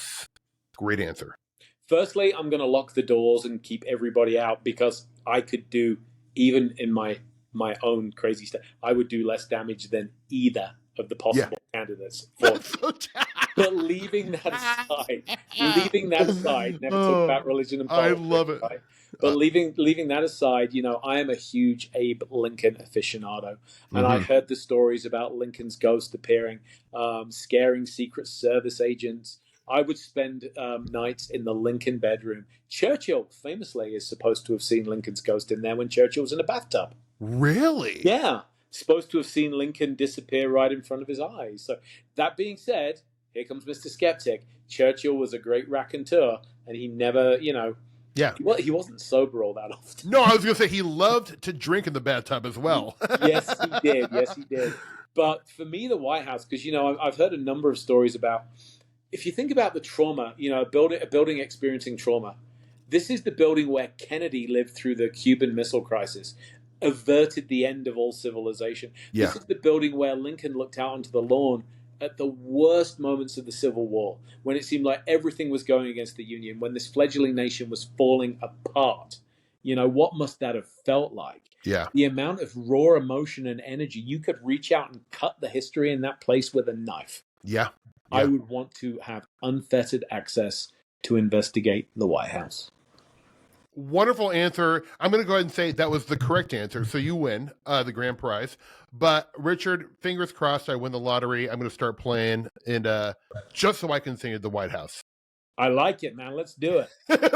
Great answer. Firstly, I'm going to lock the doors and keep everybody out because I could do, even in my own crazy stuff, I would do less damage than either of the possible candidates. But leaving that aside, never talk about religion and politics. I love it. Right? But leaving that aside, you know, I am a huge Abe Lincoln aficionado, and I've heard the stories about Lincoln's ghost appearing, scaring Secret Service agents. I would spend nights in the Lincoln bedroom. Churchill, famously, is supposed to have seen Lincoln's ghost in there when Churchill was in a bathtub. Really? Yeah. Supposed to have seen Lincoln disappear right in front of his eyes. So that being said, here comes Mr. Skeptic. Churchill was a great raconteur, and he never, you know... Yeah. Well, he wasn't sober all that often. No, I was going to say he loved to drink in the bathtub as well. Yes, he did. But for me, the White House, because, you know, I've heard a number of stories about... If you think about the trauma, you know, a building experiencing trauma, this is the building where Kennedy lived through the Cuban Missile Crisis, averted the end of all civilization. Yeah. This is the building where Lincoln looked out onto the lawn at the worst moments of the Civil War, when it seemed like everything was going against the Union, when this fledgling nation was falling apart. You know, what must that have felt like? Yeah. The amount of raw emotion and energy. You could reach out and cut the history in that place with a knife. Yeah. I would want to have unfettered access to investigate the White House. Wonderful answer. I'm going to go ahead and say that was the correct answer. So you win the grand prize. But Richard, fingers crossed I win the lottery. I'm going to start playing and just so I can sing at the White House. I like it, man. Let's do it.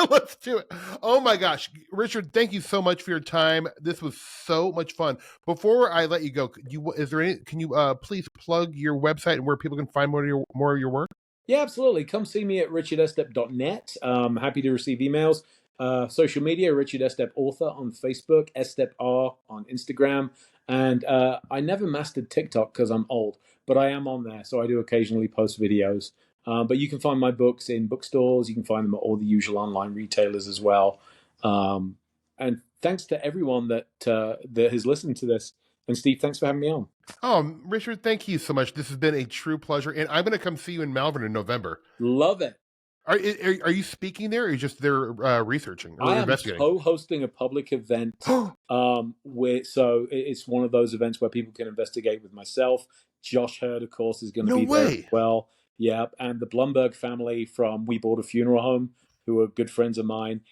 Let's do it. Oh my gosh. Richard, thank you so much for your time. This was so much fun. Before I let you go, can you please plug your website and where people can find more of your work? Yeah, absolutely. Come see me at richardestep.net. Happy to receive emails. Social media, Richard Estep Author on Facebook, Estep R on Instagram. And I never mastered TikTok because I'm old, but I am on there. So I do occasionally post videos. But you can find my books in bookstores. You can find them at all the usual online retailers as well. And thanks to everyone that has listened to this. And Steve, thanks for having me on. Oh, Richard, thank you so much. This has been a true pleasure. And I'm going to come see you in Malvern in November. Love it. Are you speaking there, or are you just there researching or investigating? I am co-hosting a public event. So it's one of those events where people can investigate with myself. Josh Hurd, of course, is going to be there as well. Yeah, and the Blumberg family from We Bought a Funeral Home, who are good friends of mine,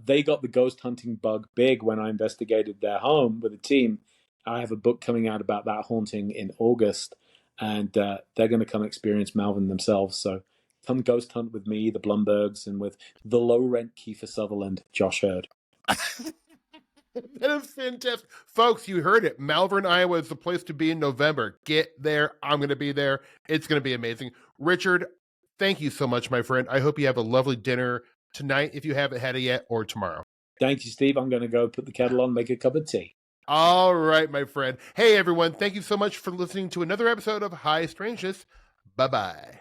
they got the ghost hunting bug big when I investigated their home with a team. I have a book coming out about that haunting in August, and they're going to come experience Malvern themselves. So come ghost hunt with me, the Blumbergs, and with the low-rent Kiefer Sutherland, Josh Hurd. That is fantastic. Folks, you heard it. Malvern, Iowa is the place to be in November. Get there. I'm going to be there. It's going to be amazing. Richard, thank you so much, my friend. I hope you have a lovely dinner tonight if you haven't had it yet, or tomorrow. Thank you, Steve. I'm going to go put the kettle on, make a cup of tea. All right, my friend. Hey, everyone. Thank you so much for listening to another episode of High Strangeness. Bye-bye.